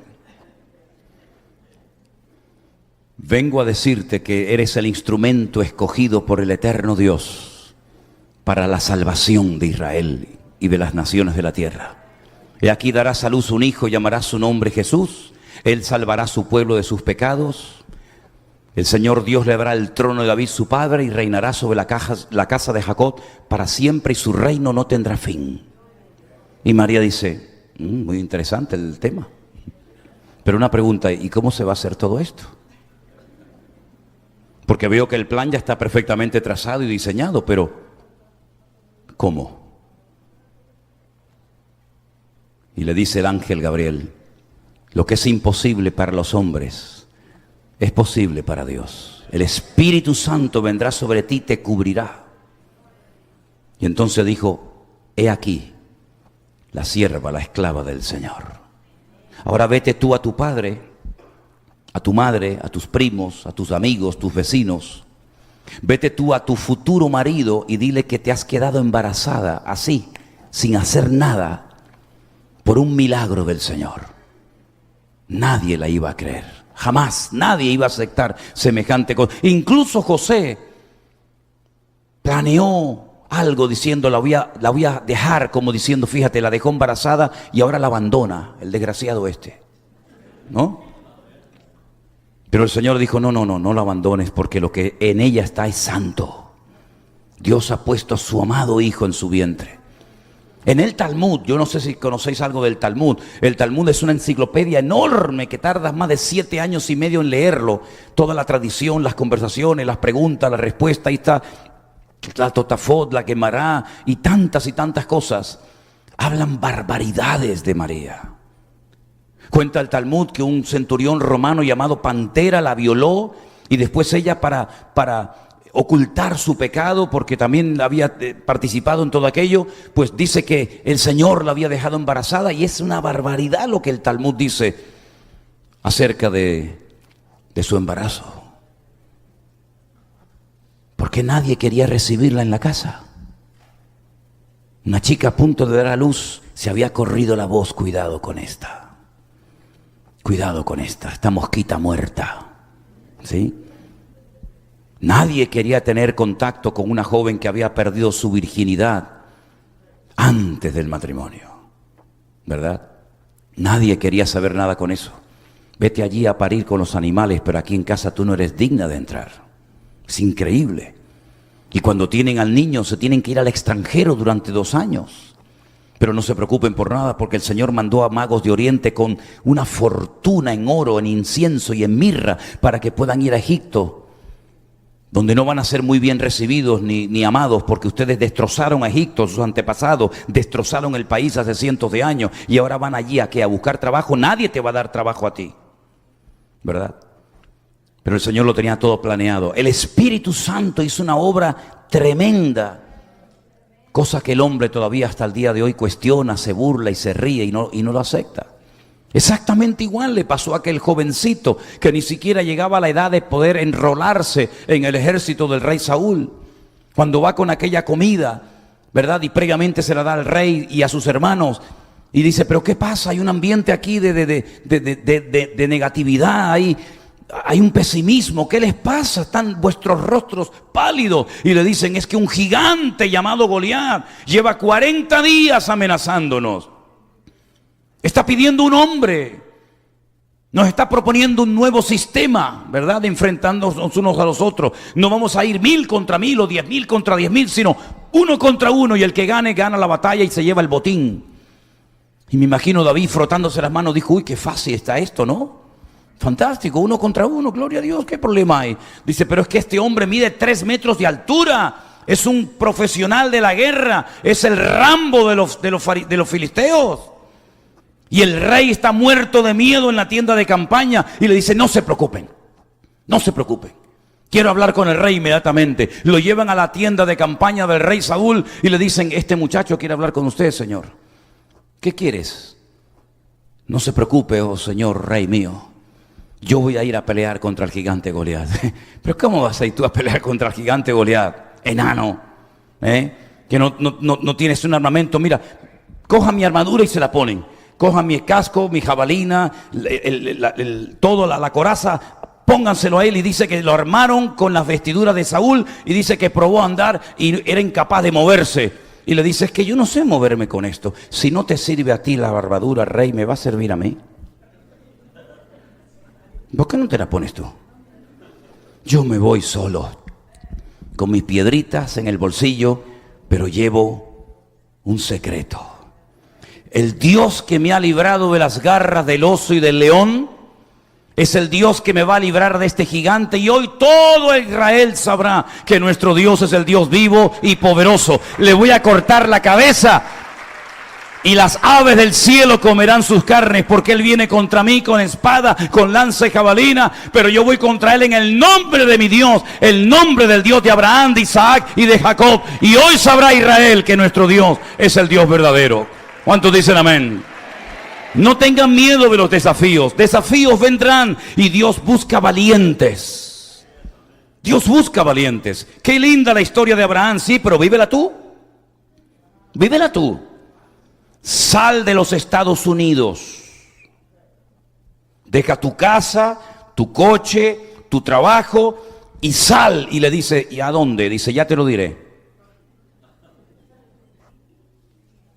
vengo a decirte que eres el instrumento escogido por el eterno Dios para la salvación de Israel y de las naciones de la tierra. He aquí darás a luz un hijo, llamarás su nombre Jesús. Él salvará a su pueblo de sus pecados. El Señor Dios le dará el trono de David su padre y reinará sobre la casa de Jacob para siempre y su reino no tendrá fin. Y María dice, muy interesante el tema. Pero una pregunta, ¿y cómo se va a hacer todo esto? Porque veo que el plan ya está perfectamente trazado y diseñado, pero ¿cómo? Y le dice el ángel Gabriel, lo que es imposible para los hombres es posible para Dios. El Espíritu Santo vendrá sobre ti y te cubrirá. Y entonces dijo, he aquí la sierva, la esclava del Señor. Ahora vete tú a tu padre, a tu madre, a tus primos, a tus amigos, tus vecinos. Vete tú a tu futuro marido y dile que te has quedado embarazada así, sin hacer nada, por un milagro del Señor. Nadie la iba a creer, jamás, nadie iba a aceptar semejante cosa. Incluso José planeó algo diciendo, la voy a dejar, como diciendo, fíjate, la dejó embarazada y ahora la abandona, el desgraciado este, ¿no? Pero el Señor dijo, no la abandones, porque lo que en ella está es santo. Dios ha puesto a su amado Hijo en su vientre. En el Talmud, yo no sé si conocéis algo del Talmud. El Talmud es una enciclopedia enorme que tardas más de 7 años y medio en leerlo. Toda la tradición, las conversaciones, las preguntas, la respuesta, ahí está la Totafot, la Gemara y tantas cosas. Hablan barbaridades de María. Cuenta el Talmud que un centurión romano llamado Pantera la violó y después ella para ocultar su pecado, porque también había participado en todo aquello, pues dice que el Señor la había dejado embarazada, y es una barbaridad lo que el Talmud dice acerca de su embarazo. Porque nadie quería recibirla en la casa. Una chica a punto de dar a luz, se había corrido la voz, cuidado con esta, esta mosquita muerta, ¿sí? Nadie quería tener contacto con una joven que había perdido su virginidad antes del matrimonio, ¿verdad? Nadie quería saber nada con eso. Vete allí a parir con los animales, pero aquí en casa tú no eres digna de entrar. Es increíble. Y cuando tienen al niño se tienen que ir al extranjero durante 2 años. Pero no se preocupen por nada, porque el Señor mandó a magos de Oriente con una fortuna en oro, en incienso y en mirra, para que puedan ir a Egipto, donde no van a ser muy bien recibidos ni amados, porque ustedes destrozaron a Egipto, sus antepasados, destrozaron el país hace cientos de años, y ahora van allí a buscar trabajo. Nadie te va a dar trabajo a ti, ¿verdad? Pero el Señor lo tenía todo planeado. El Espíritu Santo hizo una obra tremenda, cosa que el hombre todavía hasta el día de hoy cuestiona, se burla y se ríe y no lo acepta. Exactamente igual le pasó a aquel jovencito que ni siquiera llegaba a la edad de poder enrolarse en el ejército del rey Saúl. Cuando va con aquella comida, ¿verdad? Y previamente se la da al rey y a sus hermanos. Y dice, pero ¿qué pasa? Hay un ambiente aquí de negatividad, hay un pesimismo. ¿Qué les pasa? Están vuestros rostros pálidos. Y le dicen, es que un gigante llamado Goliat lleva 40 días amenazándonos. Está pidiendo un hombre. Nos está proponiendo un nuevo sistema, ¿verdad? De enfrentarnos unos a los otros. No vamos a ir 1000 contra 1000 o 10.000 contra 10.000, sino 1 contra 1. Y el que gane, gana la batalla y se lleva el botín. Y me imagino David frotándose las manos, dijo, uy, qué fácil está esto, ¿no? Fantástico, 1 contra 1, gloria a Dios, ¿qué problema hay? Dice, pero es que este hombre mide 3 metros de altura. Es un profesional de la guerra. Es el Rambo de los filisteos. Y el rey está muerto de miedo en la tienda de campaña y le dice, no se preocupen, quiero hablar con el rey inmediatamente. Lo llevan a la tienda de campaña del rey Saúl y le dicen, este muchacho quiere hablar con usted, señor. ¿Qué quieres? No se preocupe, oh señor rey mío, yo voy a ir a pelear contra el gigante Goliat. Pero ¿cómo vas a ir tú a pelear contra el gigante Goliat? Enano, que no tienes un armamento. Mira, coja mi armadura y se la ponen. Cojan mi casco, mi jabalina, la coraza, pónganselo a él. Y dice que lo armaron con las vestiduras de Saúl y dice que probó a andar y era incapaz de moverse. Y le dice, es que yo no sé moverme con esto. Si no te sirve a ti la barbadura, rey, ¿me va a servir a mí? ¿Por qué no te la pones tú? yo me voy solo, con mis piedritas en el bolsillo, pero llevo un secreto. El Dios que me ha librado de las garras del oso y del león es el Dios que me va a librar de este gigante, y hoy todo Israel sabrá que nuestro Dios es el Dios vivo y poderoso. Le voy a cortar la cabeza y las aves del cielo comerán sus carnes, porque Él viene contra mí con espada, con lanza y jabalina, pero yo voy contra Él en el nombre de mi Dios, el nombre del Dios de Abraham, de Isaac y de Jacob. Y hoy sabrá Israel que nuestro Dios es el Dios verdadero. ¿Cuántos dicen amén? No tengan miedo de los desafíos. Desafíos vendrán y Dios busca valientes. Dios busca valientes. Qué linda la historia de Abraham, sí, pero vívela tú. Vívela tú. Sal de los Estados Unidos. Deja tu casa, tu coche, tu trabajo y sal. Y le dice, ¿y a dónde? Dice, ya te lo diré.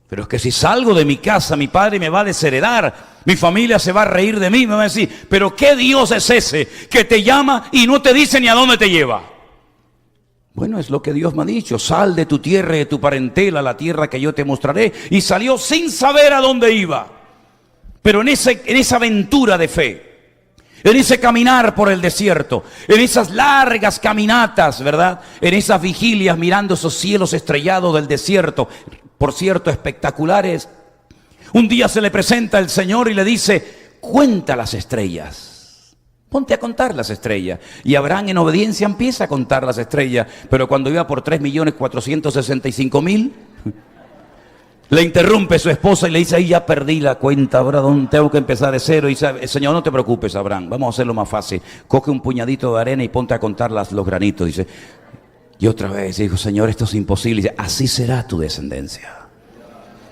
Pero es que si salgo de mi casa, mi padre me va a desheredar, mi familia se va a reír de mí, me va a decir, pero ¿qué Dios es ese que te llama y no te dice ni a dónde te lleva? Bueno, es lo que Dios me ha dicho, sal de tu tierra y de tu parentela, la tierra que yo te mostraré. Y salió sin saber a dónde iba, pero en esa aventura de fe, en ese caminar por el desierto, en esas largas caminatas, ¿verdad? En esas vigilias mirando esos cielos estrellados del desierto, por cierto, espectaculares. Un día se le presenta el Señor y le dice, cuenta las estrellas. Ponte a contar las estrellas. Y Abraham en obediencia empieza a contar las estrellas. Pero cuando iba por 3.465.000, le interrumpe su esposa y le dice, ahí ya perdí la cuenta, Abraham, tengo que empezar de cero. Y dice, Señor, no te preocupes, Abraham, vamos a hacerlo más fácil. Coge un puñadito de arena y ponte a contar los granitos. Dice, y otra vez dijo, Señor, esto es imposible. Dice, así será tu descendencia.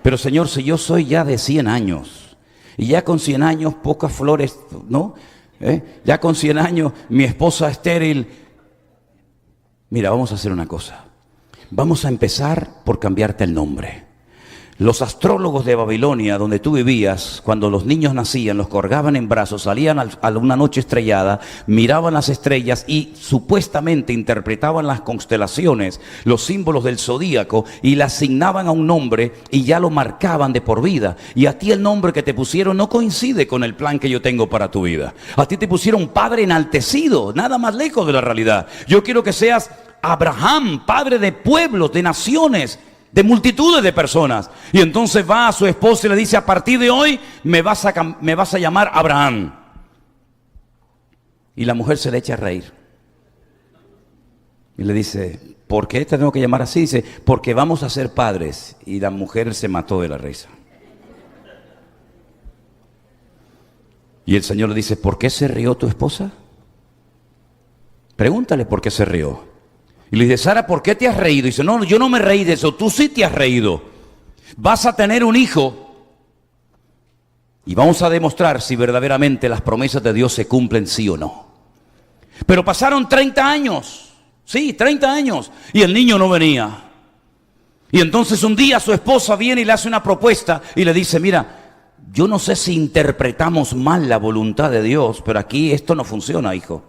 Pero Señor, si yo soy ya de 100 años, y ya con 100 años pocas flores, ¿no? Ya con 100 años mi esposa estéril. Mira, vamos a hacer una cosa. Vamos a empezar por cambiarte el nombre. Los astrólogos de Babilonia, donde tú vivías, cuando los niños nacían, los colgaban en brazos, salían a una noche estrellada, miraban las estrellas y supuestamente interpretaban las constelaciones, los símbolos del zodíaco, y le asignaban a un nombre y ya lo marcaban de por vida. Y a ti el nombre que te pusieron no coincide con el plan que yo tengo para tu vida. A ti te pusieron padre enaltecido, nada más lejos de la realidad. Yo quiero que seas Abraham, padre de pueblos, de naciones, de multitudes de personas. Y entonces va a su esposa y le dice, a partir de hoy me vas a llamar Abraham. Y la mujer se le echa a reír y le dice, ¿por qué te tengo que llamar así? Dice, porque vamos a ser padres. Y la mujer se mató de la risa. Y el Señor le dice, ¿por qué se rió tu esposa? Pregúntale por qué se rió. Y le dice, Sara, ¿por qué te has reído? Y dice, no, yo no me reí de eso, tú sí te has reído. Vas a tener un hijo y vamos a demostrar si verdaderamente las promesas de Dios se cumplen, sí o no. Pero pasaron 30 años, sí, 30 años, y el niño no venía. Y entonces un día su esposa viene y le hace una propuesta y le dice, mira, yo no sé si interpretamos mal la voluntad de Dios, pero aquí esto no funciona, hijo.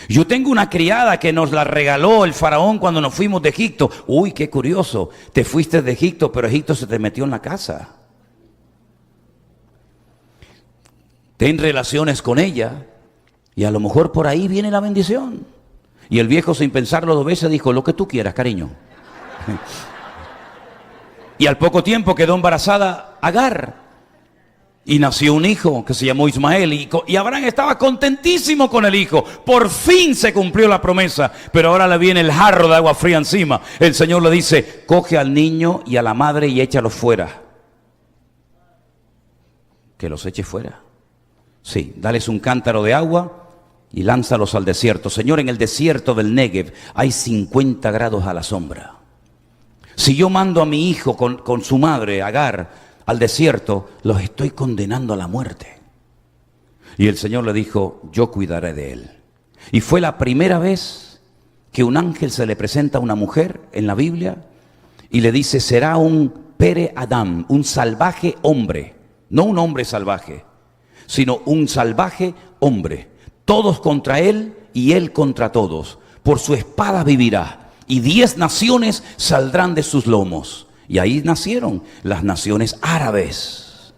Yo tengo una criada que nos la regaló el faraón cuando nos fuimos de Egipto. Uy, qué curioso, te fuiste de Egipto, pero Egipto se te metió en la casa. Ten relaciones con ella y a lo mejor por ahí viene la bendición. Y el viejo, sin pensarlo 2 veces, dijo, lo que tú quieras, cariño. Y al poco tiempo quedó embarazada Agar. Y nació un hijo que se llamó Ismael. Y Abraham estaba contentísimo con el hijo. Por fin se cumplió la promesa. Pero ahora le viene el jarro de agua fría encima. El Señor le dice, coge al niño y a la madre y échalos fuera. Que los eche fuera. Sí, dales un cántaro de agua y lánzalos al desierto. Señor, en el desierto del Negev hay 50 grados a la sombra. Si yo mando a mi hijo con su madre, Agar, al desierto, los estoy condenando a la muerte. Y el Señor le dijo, yo cuidaré de él. Y fue la primera vez que un ángel se le presenta a una mujer en la Biblia y le dice, será un Pere Adam, un salvaje hombre. No un hombre salvaje, sino un salvaje hombre. Todos contra él y él contra todos. Por su espada vivirá, y 10 naciones saldrán de sus lomos. Y ahí nacieron las naciones árabes,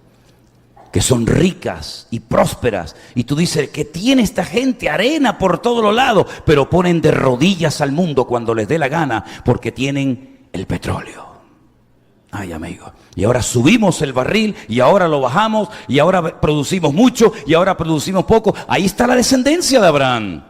que son ricas y prósperas. Y tú dices, ¿qué tiene esta gente? Arena por todos los lados. Pero ponen de rodillas al mundo cuando les dé la gana, porque tienen el petróleo. Ay, amigo. Y ahora subimos el barril, y ahora lo bajamos, y ahora producimos mucho, y ahora producimos poco. Ahí está la descendencia de Abraham.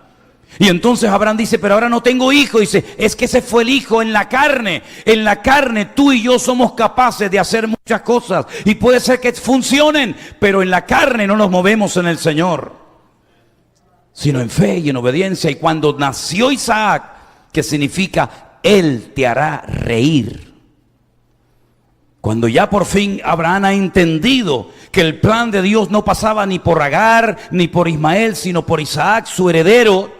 Y entonces Abraham dice, pero ahora no tengo hijo. Dice, es que ese fue el hijo en la carne. En la carne tú y yo somos capaces de hacer muchas cosas. Y puede ser que funcionen, pero en la carne no nos movemos en el Señor, sino en fe y en obediencia. Y cuando nació Isaac, que significa, Él te hará reír. Cuando ya por fin Abraham ha entendido que el plan de Dios no pasaba ni por Agar, ni por Ismael, sino por Isaac, su heredero,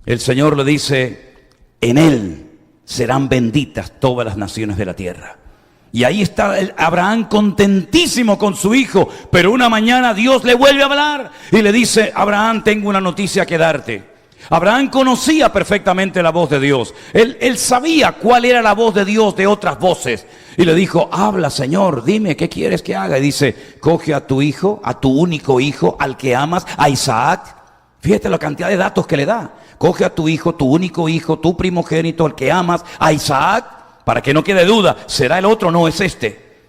el Señor le dice, en él serán benditas todas las naciones de la tierra. Y ahí está Abraham contentísimo con su hijo. Pero una mañana Dios le vuelve a hablar y le dice, Abraham, tengo una noticia que darte. Abraham conocía perfectamente la voz de Dios. Él sabía cuál era la voz de Dios de otras voces. Y le dijo, habla, Señor, dime, ¿qué quieres que haga? Y dice, coge a tu hijo, a tu único hijo, al que amas, a Isaac. Fíjate la cantidad de datos que le da. Coge a tu hijo, tu único hijo, tu primogénito, al que amas, a Isaac, para que no quede duda, ¿será el otro? No, es este.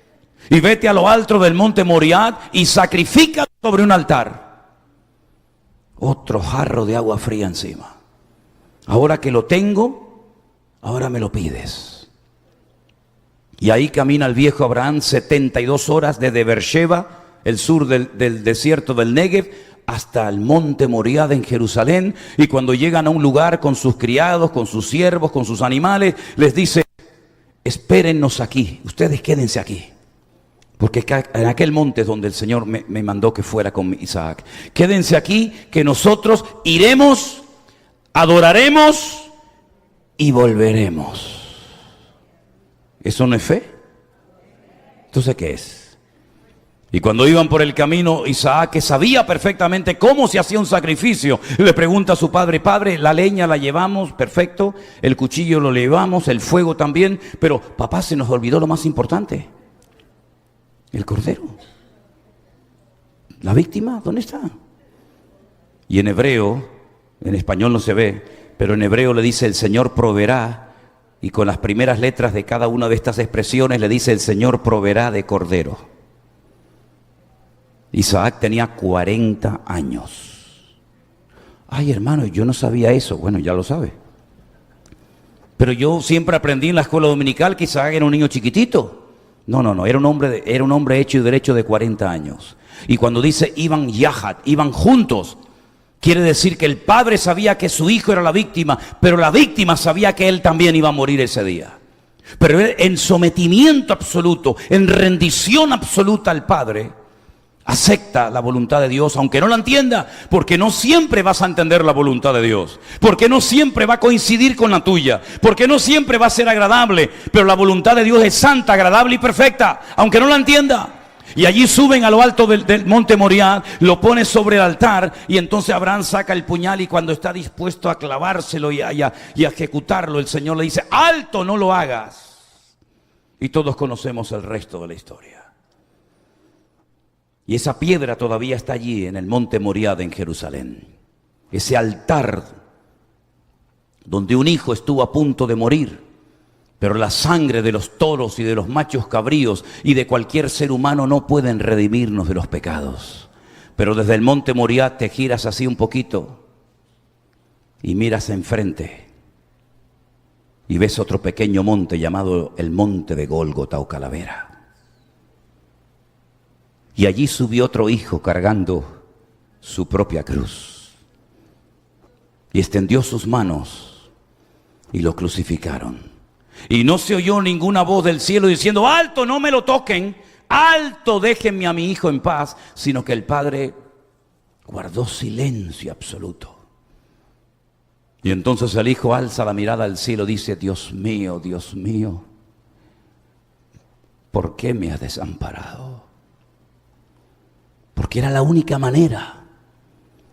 Y vete a lo alto del monte Moriah y sacrifica sobre un altar. Otro jarro de agua fría encima. Ahora que lo tengo, ahora me lo pides. Y ahí camina el viejo Abraham 72 horas desde Beersheba, el sur del desierto del Negev, hasta el monte Moriah en Jerusalén. Y cuando llegan a un lugar con sus criados, con sus siervos, con sus animales, les dice, espérennos aquí, ustedes quédense aquí. Porque en aquel monte es donde el Señor me mandó que fuera con Isaac. Quédense aquí, que nosotros iremos, adoraremos y volveremos. ¿Eso no es fe? Entonces, ¿qué es? Y cuando iban por el camino, Isaac, que sabía perfectamente cómo se hacía un sacrificio, le pregunta a su padre, padre, la leña la llevamos, perfecto, el cuchillo lo llevamos, el fuego también, pero papá, se nos olvidó lo más importante, el cordero. ¿La víctima? ¿Dónde está? Y en hebreo, en español no se ve, pero en hebreo le dice, el Señor proveerá, y con las primeras letras de cada una de estas expresiones le dice, el Señor proveerá de cordero. Isaac tenía 40 años. Ay, hermano, yo no sabía eso. Bueno, ya lo sabe. Pero yo siempre aprendí en la escuela dominical que Isaac era un niño chiquitito. No, era un hombre hecho y derecho de 40 años. Y cuando dice iban yahad, iban juntos, quiere decir que el padre sabía que su hijo era la víctima, pero la víctima sabía que él también iba a morir ese día. Pero él, en sometimiento absoluto, en rendición absoluta al padre, acepta la voluntad de Dios, aunque no la entienda, porque no siempre vas a entender la voluntad de Dios, porque no siempre va a coincidir con la tuya, porque no siempre va a ser agradable, pero la voluntad de Dios es santa, agradable y perfecta, aunque no la entienda. Y allí suben a lo alto del monte Moriah, lo pone sobre el altar, y entonces Abraham saca el puñal, y cuando está dispuesto a clavárselo y a ejecutarlo, el Señor le dice, alto, no lo hagas. Y todos conocemos el resto de la historia. Y esa piedra todavía está allí en el monte Moriah en Jerusalén. Ese altar donde un hijo estuvo a punto de morir, pero la sangre de los toros y de los machos cabríos y de cualquier ser humano no pueden redimirnos de los pecados. Pero desde el monte Moriah te giras así un poquito y miras enfrente y ves otro pequeño monte llamado el monte de Gólgota o Calavera. Y allí subió otro hijo cargando su propia cruz. Y extendió sus manos y lo crucificaron. Y no se oyó ninguna voz del cielo diciendo, alto, no me lo toquen, alto, déjenme a mi hijo en paz, sino que el padre guardó silencio absoluto. Y entonces el hijo alza la mirada al cielo y dice, Dios mío, ¿por qué me has desamparado? Porque era la única manera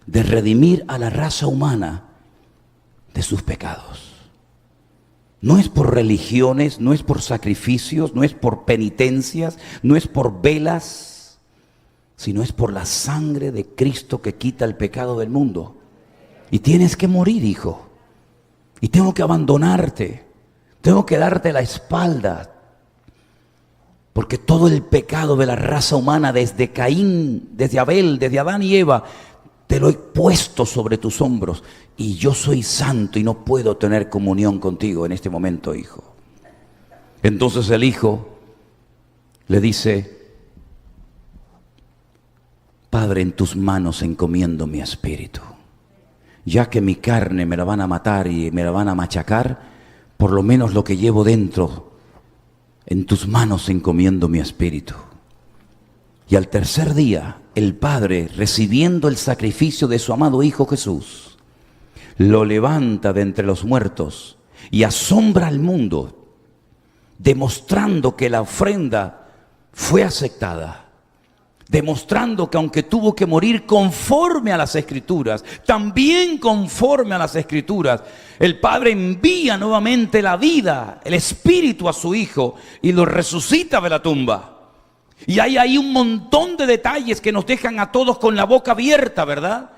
de redimir a la raza humana de sus pecados. No es por religiones, no es por sacrificios, no es por penitencias, no es por velas, sino es por la sangre de Cristo que quita el pecado del mundo. Y tienes que morir, hijo. Y tengo que abandonarte. Tengo que darte la espalda. Porque todo el pecado de la raza humana, desde Caín, desde Abel, desde Adán y Eva, te lo he puesto sobre tus hombros. Y yo soy santo y no puedo tener comunión contigo en este momento, hijo. Entonces el hijo le dice: Padre, en tus manos encomiendo mi espíritu. Ya que mi carne me la van a matar y me la van a machacar, por lo menos lo que llevo dentro, en tus manos encomiendo mi espíritu. Y al tercer día, el Padre, recibiendo el sacrificio de su amado Hijo Jesús, lo levanta de entre los muertos y asombra al mundo, demostrando que la ofrenda fue aceptada, demostrando que aunque tuvo que morir conforme a las Escrituras, también conforme a las Escrituras, el Padre envía nuevamente la vida, el Espíritu a su Hijo y lo resucita de la tumba. Y hay ahí un montón de detalles que nos dejan a todos con la boca abierta, ¿verdad?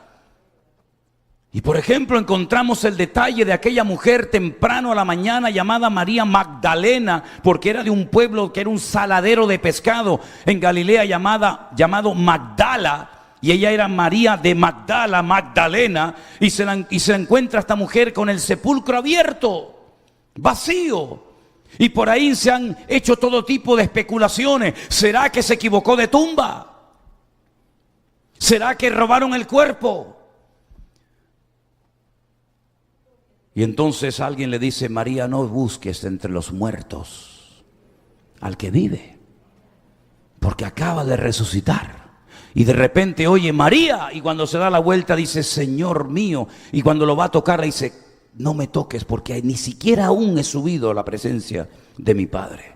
Y por ejemplo encontramos el detalle de aquella mujer temprano a la mañana llamada María Magdalena, porque era de un pueblo que era un saladero de pescado en Galilea llamado Magdala, y ella era María de Magdala, Magdalena, y se encuentra esta mujer con el sepulcro abierto, vacío. Y por ahí se han hecho todo tipo de especulaciones. ¿Será que se equivocó de tumba? ¿Será que robaron el cuerpo? Y entonces alguien le dice: María, no busques entre los muertos al que vive, porque acaba de resucitar. Y de repente oye María, y cuando se da la vuelta dice: Señor mío. Y cuando lo va a tocar le dice: no me toques, porque ni siquiera aún he subido a la presencia de mi Padre.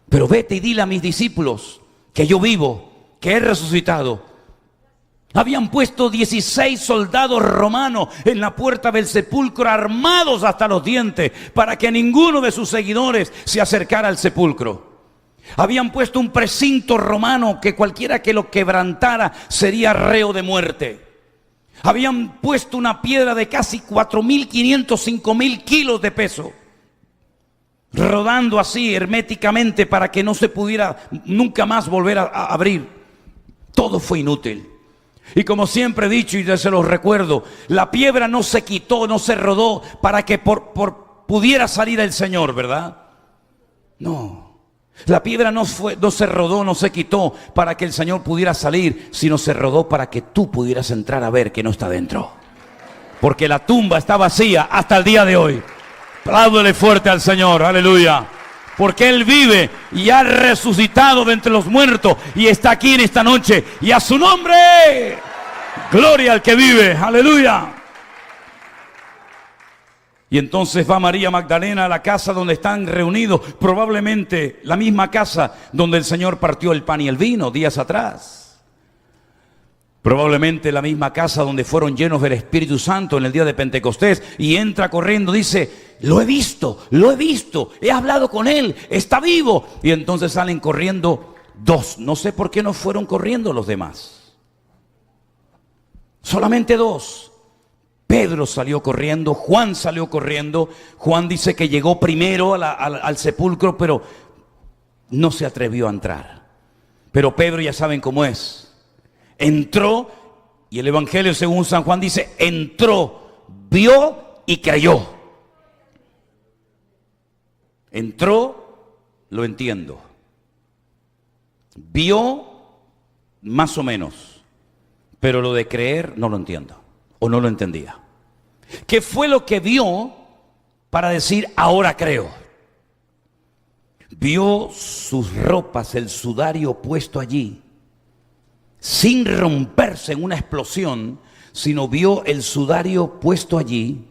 Pero vete y dile a mis discípulos que yo vivo, que he resucitado. Habían puesto 16 soldados romanos en la puerta del sepulcro, armados hasta los dientes, para que ninguno de sus seguidores se acercara al sepulcro. Habían puesto un precinto romano que cualquiera que lo quebrantara sería reo de muerte. Habían puesto una piedra de casi 4.500, 5.000 kilos de peso, rodando así herméticamente para que no se pudiera nunca más volver a abrir. Todo fue inútil. Y como siempre he dicho y se los recuerdo, la piedra no se quitó, no se rodó para que pudiera salir el Señor, ¿verdad? No. La piedra no se rodó, no se quitó para que el Señor pudiera salir, sino se rodó para que tú pudieras entrar a ver que no está dentro. Porque la tumba está vacía hasta el día de hoy. Apláudele fuerte al Señor, aleluya. Porque Él vive y ha resucitado de entre los muertos y está aquí en esta noche. Y a su nombre, gloria al que vive, aleluya. Y entonces va María Magdalena a la casa donde están reunidos, probablemente la misma casa donde el Señor partió el pan y el vino días atrás. Probablemente la misma casa donde fueron llenos del Espíritu Santo en el día de Pentecostés. Y entra corriendo, dice: lo he visto, he hablado con Él, está vivo. Y entonces salen corriendo dos. No sé por qué no fueron corriendo los demás. Solamente dos. Pedro salió corriendo, Juan salió corriendo. Juan dice que llegó primero al sepulcro, pero no se atrevió a entrar. Pero Pedro, ya saben cómo es, entró, y el Evangelio según San Juan dice: entró, vio y creyó. Entró, lo entiendo. Vio, más o menos. Pero lo de creer no lo entiendo, o no lo entendía. ¿Qué fue lo que vio para decir ahora creo? Vio sus ropas, el sudario puesto allí, sin romperse en una explosión, sino vio el sudario puesto allí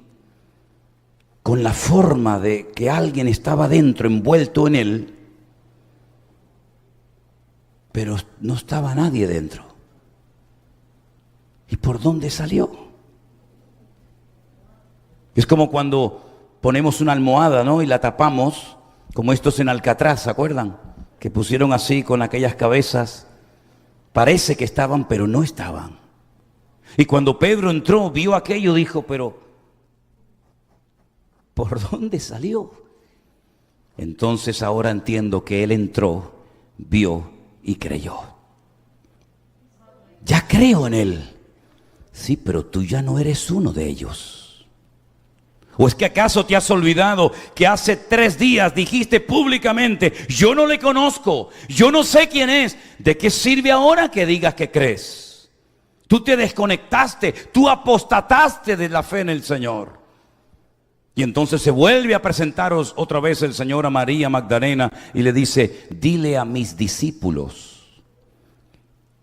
con la forma de que alguien estaba dentro, envuelto en él, pero no estaba nadie dentro. ¿Y por dónde salió? Es como cuando ponemos una almohada, ¿no? Y la tapamos, como estos en Alcatraz, ¿se acuerdan? Que pusieron así con aquellas cabezas. Parece que estaban, pero no estaban. Y cuando Pedro entró, vio aquello, dijo, pero ¿por dónde salió? Entonces ahora entiendo que él entró, vio y creyó. Ya creo en él. Sí, pero tú ya no eres uno de ellos. ¿O es que acaso te has olvidado que hace 3 días dijiste públicamente, yo no le conozco, yo no sé quién es? ¿De qué sirve ahora que digas que crees? Tú te desconectaste, tú apostataste de la fe en el Señor. Y entonces se vuelve a presentaros otra vez el Señor a María Magdalena y le dice, dile a mis discípulos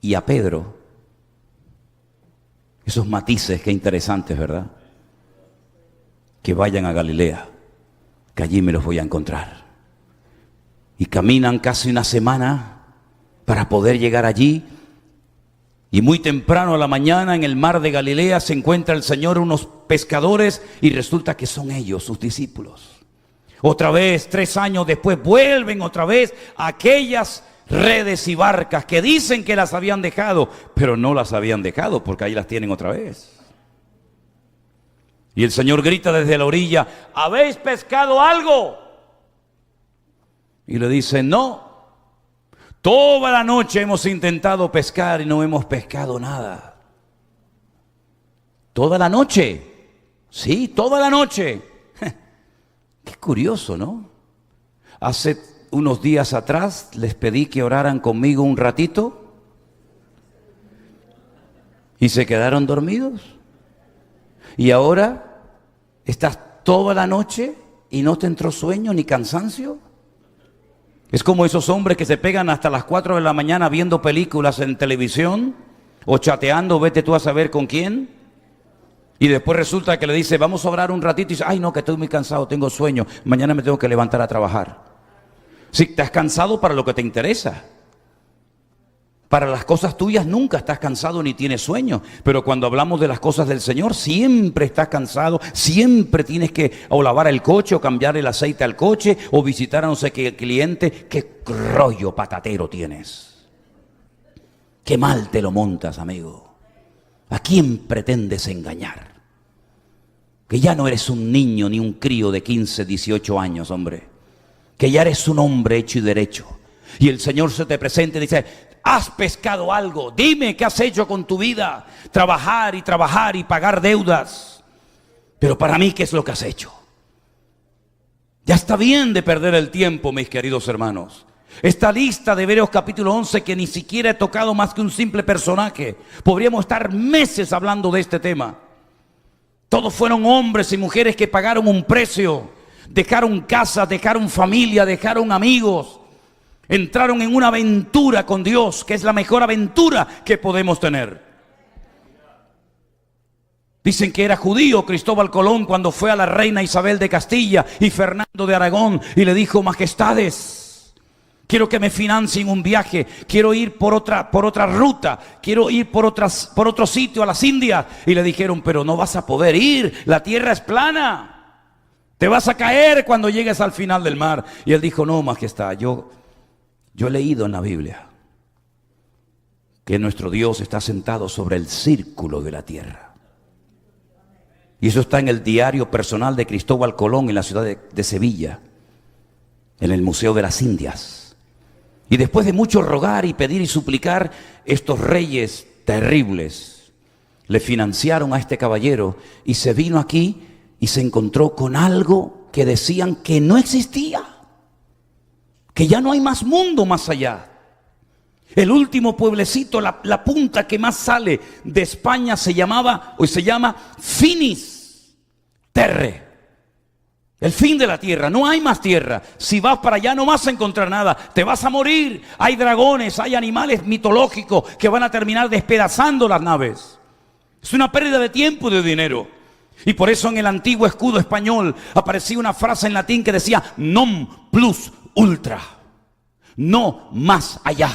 y a Pedro, esos matices, qué interesantes, ¿verdad? Que vayan a Galilea, que allí me los voy a encontrar. Y caminan casi una semana para poder llegar allí. Y muy temprano a la mañana en el mar de Galilea se encuentra el Señor unos pescadores y resulta que son ellos, sus discípulos. Otra vez, 3 años después, vuelven otra vez a aquellas redes y barcas que dicen que las habían dejado, pero no las habían dejado porque ahí las tienen otra vez. Y el Señor grita desde la orilla, ¿habéis pescado algo? Y le dice, no. Toda la noche hemos intentado pescar y no hemos pescado nada. ¿Toda la noche? Sí, toda la noche. Qué curioso, ¿no? Hace unos días atrás les pedí que oraran conmigo un ratito y se quedaron dormidos. Y ahora estás toda la noche y no te entró sueño ni cansancio. Es como esos hombres que se pegan hasta las 4 de la mañana viendo películas en televisión o chateando, vete tú a saber con quién. Y después resulta que le dice, vamos a orar un ratito y dice, ay no, que estoy muy cansado, tengo sueño, mañana me tengo que levantar a trabajar. Sí, te has cansado para lo que te interesa. Para las cosas tuyas nunca estás cansado ni tienes sueño. Pero cuando hablamos de las cosas del Señor, siempre estás cansado, siempre tienes que o lavar el coche, o cambiar el aceite al coche, o visitar a no sé qué cliente. Qué rollo patatero tienes. Qué mal te lo montas, amigo. ¿A quién pretendes engañar? Que ya no eres un niño ni un crío de 15, 18 años, hombre. Que ya eres un hombre hecho y derecho. Y el Señor se te presenta y dice, ¿has pescado algo? Dime qué has hecho con tu vida. Trabajar y pagar deudas. Pero para mí, ¿qué es lo que has hecho? Ya está bien de perder el tiempo, mis queridos hermanos. Esta lista de Hebreos capítulo 11 que ni siquiera he tocado más que un simple personaje. Podríamos estar meses hablando de este tema. Todos fueron hombres y mujeres que pagaron un precio. Dejaron casa, dejaron familia, dejaron amigos. Entraron en una aventura con Dios, que es la mejor aventura que podemos tener. Dicen que era judío Cristóbal Colón cuando fue a la reina Isabel de Castilla y Fernando de Aragón y le dijo, majestades, quiero que me financien un viaje, quiero ir por otra ruta, quiero ir por otro sitio a las Indias. Y le dijeron, pero no vas a poder ir, la tierra es plana, te vas a caer cuando llegues al final del mar. Y él dijo, no, majestad, yo he leído en la Biblia que nuestro Dios está sentado sobre el círculo de la tierra. Y eso está en el diario personal de Cristóbal Colón en la ciudad de Sevilla, en el Museo de las Indias. Y después de mucho rogar y pedir y suplicar, estos reyes terribles le financiaron a este caballero y se vino aquí y se encontró con algo que decían que no existía. Que ya no hay más mundo más allá. El último pueblecito, la punta que más sale de España se llama Finis Terre. El fin de la tierra, no hay más tierra. Si vas para allá no vas a encontrar nada, te vas a morir. Hay dragones, hay animales mitológicos que van a terminar despedazando las naves. Es una pérdida de tiempo y de dinero. Y por eso en el antiguo escudo español aparecía una frase en latín que decía non plus ultra, no más allá.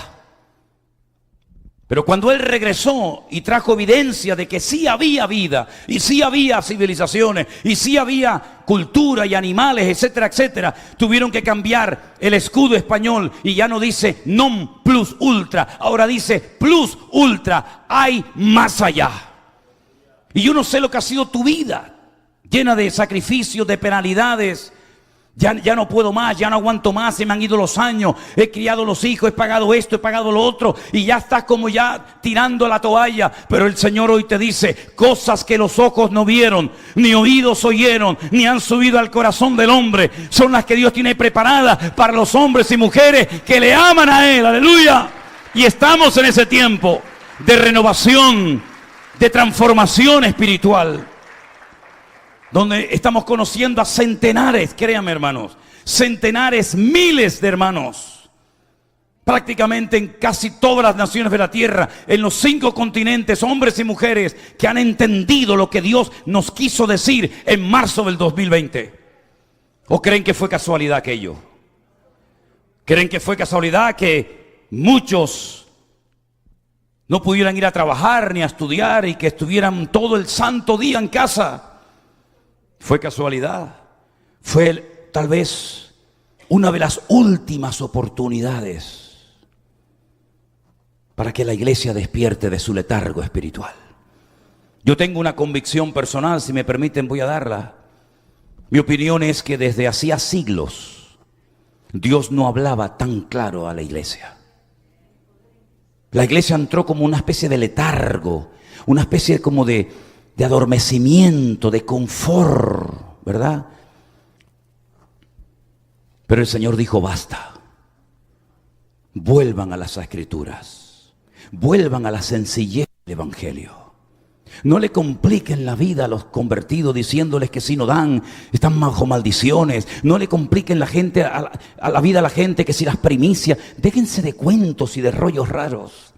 Pero cuando él regresó y trajo evidencia de que sí había vida, y sí había civilizaciones, y sí había cultura y animales, etcétera, etcétera, tuvieron que cambiar el escudo español y ya no dice non plus ultra, ahora dice plus ultra, hay más allá. Y yo no sé lo que ha sido tu vida, llena de sacrificios, de penalidades. Ya no puedo más, ya no aguanto más, se me han ido los años, he criado los hijos, he pagado esto, he pagado lo otro, y ya estás como ya tirando la toalla. Pero el Señor hoy te dice, cosas que los ojos no vieron, ni oídos oyeron, ni han subido al corazón del hombre, son las que Dios tiene preparadas para los hombres y mujeres que le aman a Él, aleluya. Y estamos en ese tiempo de renovación, de transformación espiritual, donde estamos conociendo a centenares, créanme hermanos, centenares, miles de hermanos, prácticamente en casi todas las naciones de la tierra, en los 5 continentes, hombres y mujeres que han entendido lo que Dios nos quiso decir en marzo del 2020. ¿O creen que fue casualidad aquello? ¿Creen que fue casualidad que muchos no pudieran ir a trabajar ni a estudiar y que estuvieran todo el santo día en casa? ¿Fue casualidad? Fue tal vez una de las últimas oportunidades para que la iglesia despierte de su letargo espiritual. Yo tengo una convicción personal, si me permiten voy a darla. Mi opinión es que desde hacía siglos Dios no hablaba tan claro a la iglesia. La iglesia entró como una especie de letargo, una especie como de adormecimiento, de confort, ¿verdad? Pero el Señor dijo, basta. Vuelvan a las Escrituras. Vuelvan a la sencillez del Evangelio. No le compliquen la vida a los convertidos diciéndoles que si no dan, están bajo maldiciones. No le compliquen a la vida a la gente que si las primicias. Déjense de cuentos y de rollos raros.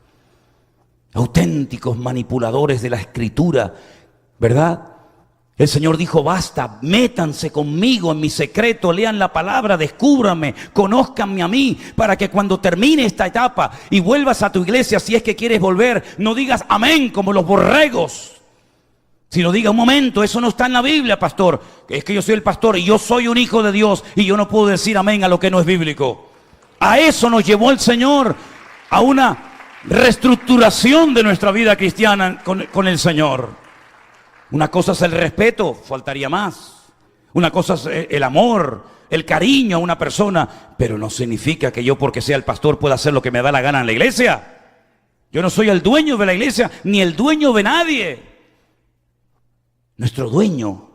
Auténticos manipuladores de la Escritura, ¿verdad? El Señor dijo, basta, métanse conmigo en mi secreto, lean la palabra, descúbranme, conózcanme a mí, para que cuando termine esta etapa y vuelvas a tu iglesia, si es que quieres volver, no digas amén como los borregos, sino diga, un momento, eso no está en la Biblia, pastor, es que yo soy el pastor y yo soy un hijo de Dios y yo no puedo decir amén a lo que no es bíblico. A eso nos llevó el Señor, a una reestructuración de nuestra vida cristiana con el Señor. Una cosa es el respeto, faltaría más. Una cosa es el amor, el cariño a una persona, pero no significa que yo porque sea el pastor pueda hacer lo que me da la gana en la iglesia. Yo no soy el dueño de la iglesia, ni el dueño de nadie. Nuestro dueño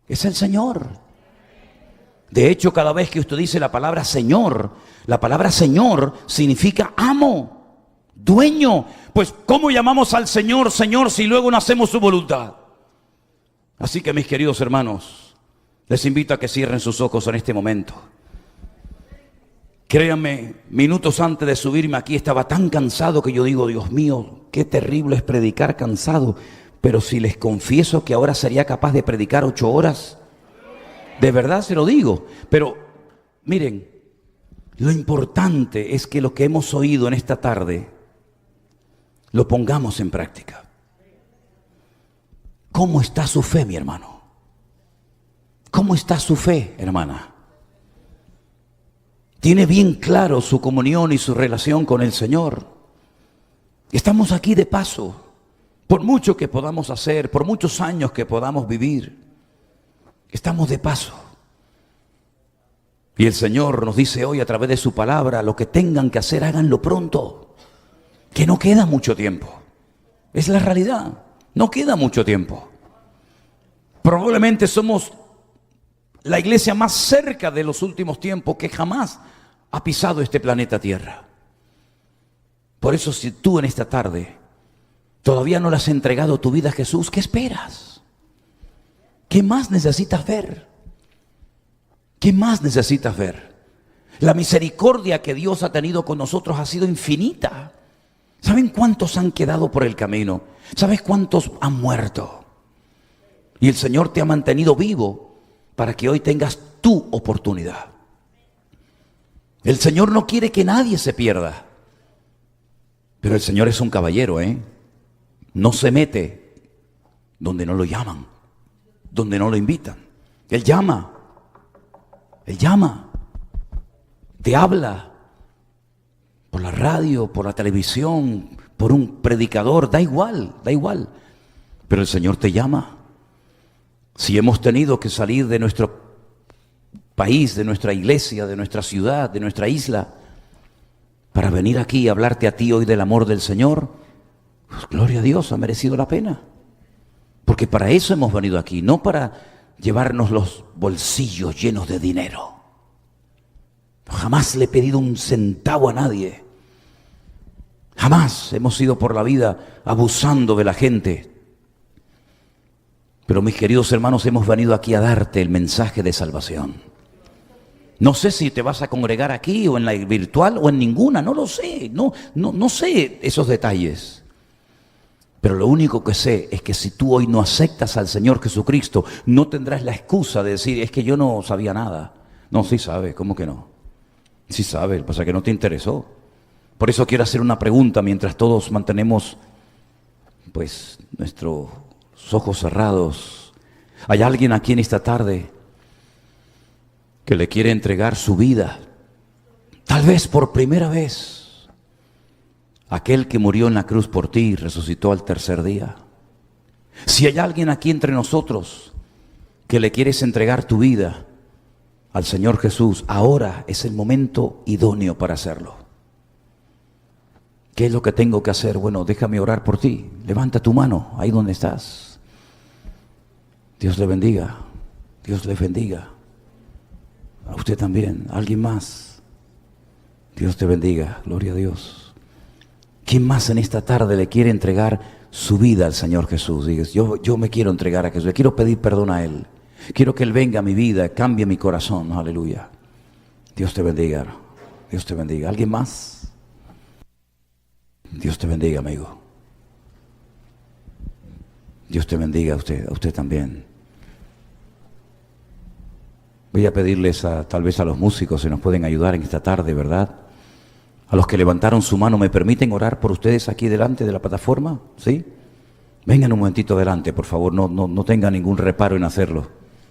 es el Señor. De hecho, cada vez que usted dice la palabra Señor significa amo, dueño. Pues ¿cómo llamamos al Señor Señor si luego no hacemos su voluntad? Así que mis queridos hermanos, les invito a que cierren sus ojos en este momento. Créanme, minutos antes de subirme aquí estaba tan cansado que yo digo, Dios mío, qué terrible es predicar cansado. Pero si les confieso que ahora sería capaz de predicar 8 horas, de verdad se lo digo. Pero miren, lo importante es que lo que hemos oído en esta tarde lo pongamos en práctica. ¿Cómo está su fe, mi hermano? ¿Cómo está su fe, hermana? ¿Tiene bien claro su comunión y su relación con el Señor? Estamos aquí de paso. Por mucho que podamos hacer, por muchos años que podamos vivir, estamos de paso. Y el Señor nos dice hoy a través de su palabra, lo que tengan que hacer, háganlo pronto. Que no queda mucho tiempo. Es la realidad. No queda mucho tiempo. Probablemente somos la iglesia más cerca de los últimos tiempos que jamás ha pisado este planeta Tierra. Por eso, si tú en esta tarde todavía no le has entregado tu vida a Jesús, ¿qué esperas? ¿Qué más necesitas ver? ¿Qué más necesitas ver? La misericordia que Dios ha tenido con nosotros ha sido infinita. ¿Saben cuántos han quedado por el camino? ¿Sabes cuántos han muerto? Y el Señor te ha mantenido vivo para que hoy tengas tu oportunidad. El Señor no quiere que nadie se pierda. Pero el Señor es un caballero, ¿eh? No se mete donde no lo llaman, donde no lo invitan. Él llama, te habla por la radio, por la televisión, por un predicador, da igual. Pero el Señor te llama. Si hemos tenido que salir de nuestro país, de nuestra iglesia, de nuestra ciudad, de nuestra isla, para venir aquí y hablarte a ti hoy del amor del Señor, pues gloria a Dios, ha merecido la pena. Porque para eso hemos venido aquí, no para llevarnos los bolsillos llenos de dinero. Jamás le he pedido un centavo a nadie. Jamás hemos ido por la vida abusando de la gente. Pero mis queridos hermanos, hemos venido aquí a darte el mensaje de salvación. No sé si te vas a congregar aquí o en la virtual o en ninguna, no lo sé, no sé esos detalles. Pero lo único que sé es que si tú hoy no aceptas al Señor Jesucristo, no tendrás la excusa de decir, es que yo no sabía nada. No, sí sabe, ¿cómo que no? Sí sabe, pasa que no te interesó. Por eso quiero hacer una pregunta mientras todos mantenemos pues nuestros ojos cerrados. ¿Hay alguien aquí en esta tarde que le quiere entregar su vida? Tal vez por primera vez. Aquel que murió en la cruz por ti y resucitó al tercer día. Si hay alguien aquí entre nosotros que le quieres entregar tu vida al Señor Jesús, ahora es el momento idóneo para hacerlo. ¿Qué es lo que tengo que hacer? Bueno, déjame orar por ti. Levanta tu mano ahí donde estás. Dios le bendiga. Dios le bendiga. A usted también. ¿Alguien más? Dios te bendiga. Gloria a Dios. ¿Quién más en esta tarde le quiere entregar su vida al Señor Jesús? Digas, yo me quiero entregar a Jesús. Le quiero pedir perdón a Él. Quiero que Él venga a mi vida, cambie mi corazón. Aleluya. Dios te bendiga. Dios te bendiga. ¿Alguien más? Dios te bendiga, amigo. Dios te bendiga a usted también. Voy a pedirles tal vez a los músicos si nos pueden ayudar en esta tarde, ¿verdad? A los que levantaron su mano, ¿me permiten orar por ustedes aquí delante de la plataforma? ¿Sí? Vengan un momentito adelante, por favor, no tengan ningún reparo en hacerlo.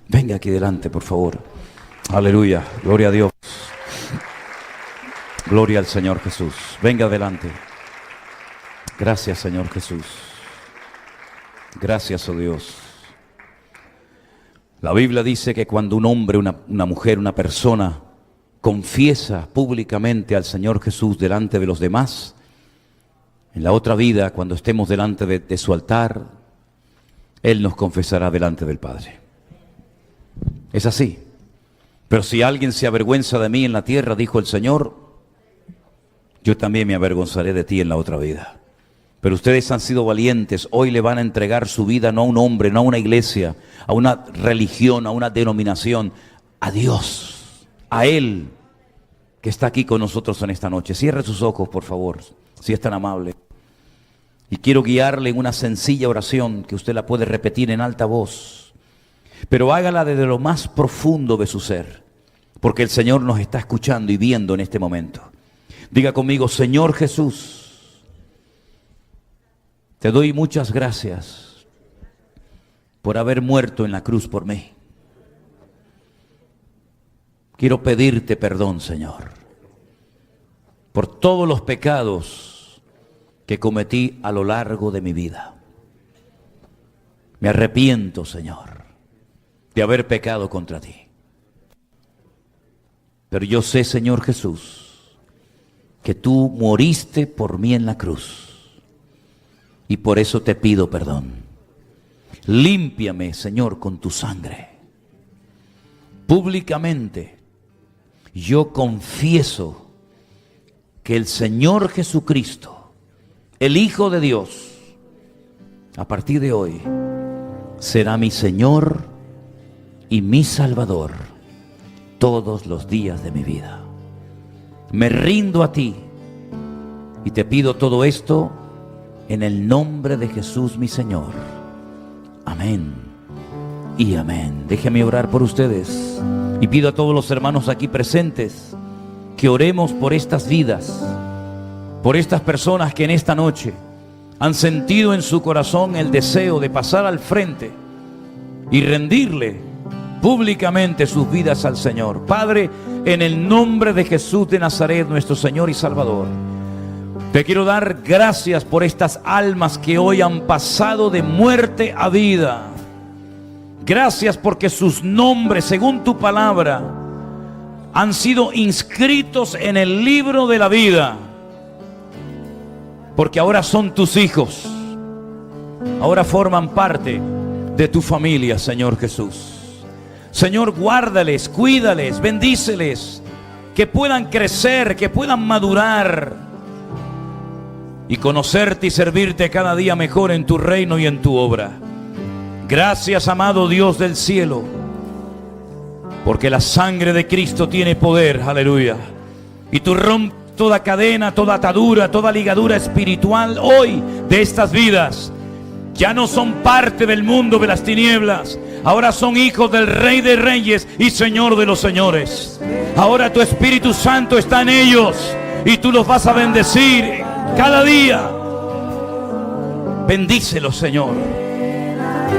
Venga aquí delante, por favor. Aleluya, gloria a Dios. Gloria al Señor Jesús. Venga adelante. Gracias, Señor Jesús. Gracias, oh Dios. La Biblia dice que cuando un hombre, una mujer, una persona confiesa públicamente al Señor Jesús delante de los demás, en la otra vida, cuando estemos delante de su altar, Él nos confesará delante del Padre. Es así. Pero si alguien se avergüenza de mí en la tierra, dijo el Señor, yo también me avergonzaré de ti en la otra vida. Pero ustedes han sido valientes, hoy le van a entregar su vida no a un hombre, no a una iglesia, a una religión, a una denominación, a Dios, a Él, que está aquí con nosotros en esta noche. Cierre sus ojos, por favor, si es tan amable. Y quiero guiarle en una sencilla oración que usted la puede repetir en alta voz, pero hágala desde lo más profundo de su ser, porque el Señor nos está escuchando y viendo en este momento. Diga conmigo, Señor Jesús, te doy muchas gracias por haber muerto en la cruz por mí. Quiero pedirte perdón, Señor, por todos los pecados que cometí a lo largo de mi vida. Me arrepiento, Señor, de haber pecado contra ti. Pero yo sé, Señor Jesús, que tú moriste por mí en la cruz. Y por eso te pido perdón. Límpiame, Señor, con tu sangre. Públicamente, yo confieso que el Señor Jesucristo, el Hijo de Dios, a partir de hoy, será mi Señor y mi Salvador todos los días de mi vida. Me rindo a ti y te pido todo esto en el nombre de Jesús mi Señor. Amén y amén. Déjeme orar por ustedes y pido a todos los hermanos aquí presentes que oremos por estas vidas, por estas personas que en esta noche han sentido en su corazón el deseo de pasar al frente y rendirle públicamente sus vidas al Señor. Padre, en el nombre de Jesús de Nazaret, nuestro Señor y Salvador, te quiero dar gracias por estas almas que hoy han pasado de muerte a vida. Gracias porque sus nombres, según tu palabra, han sido inscritos en el libro de la vida. Porque ahora son tus hijos. Ahora forman parte de tu familia, Señor Jesús. Señor, guárdales, cuídales, bendíceles, que puedan crecer, que puedan madurar y conocerte y servirte cada día mejor en tu reino y en tu obra. Gracias, amado Dios del cielo, porque la sangre de Cristo tiene poder, aleluya. Y tú rompes toda cadena, toda atadura, toda ligadura espiritual hoy de estas vidas. Ya no son parte del mundo de las tinieblas. Ahora son hijos del Rey de Reyes y Señor de los Señores. Ahora tu Espíritu Santo está en ellos y tú los vas a bendecir cada día. Bendícelos, Señor.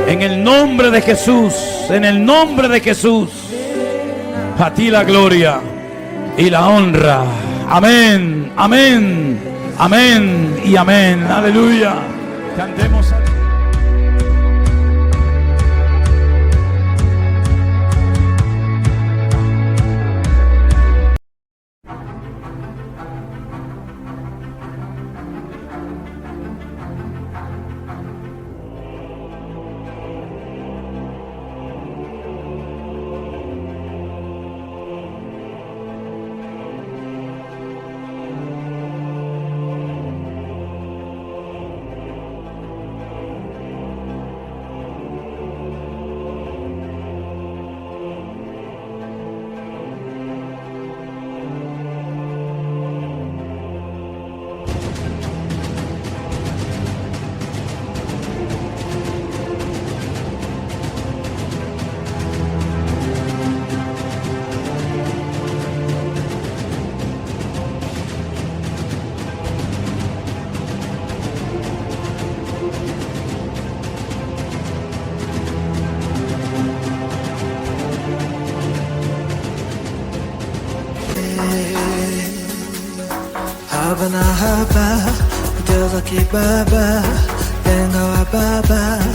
En el nombre de Jesús, en el nombre de Jesús. A ti la gloria y la honra. Amén, amén, amén y amén. Aleluya. Cantemos a haba na haba, Diyos akibaba, Bengawa baba.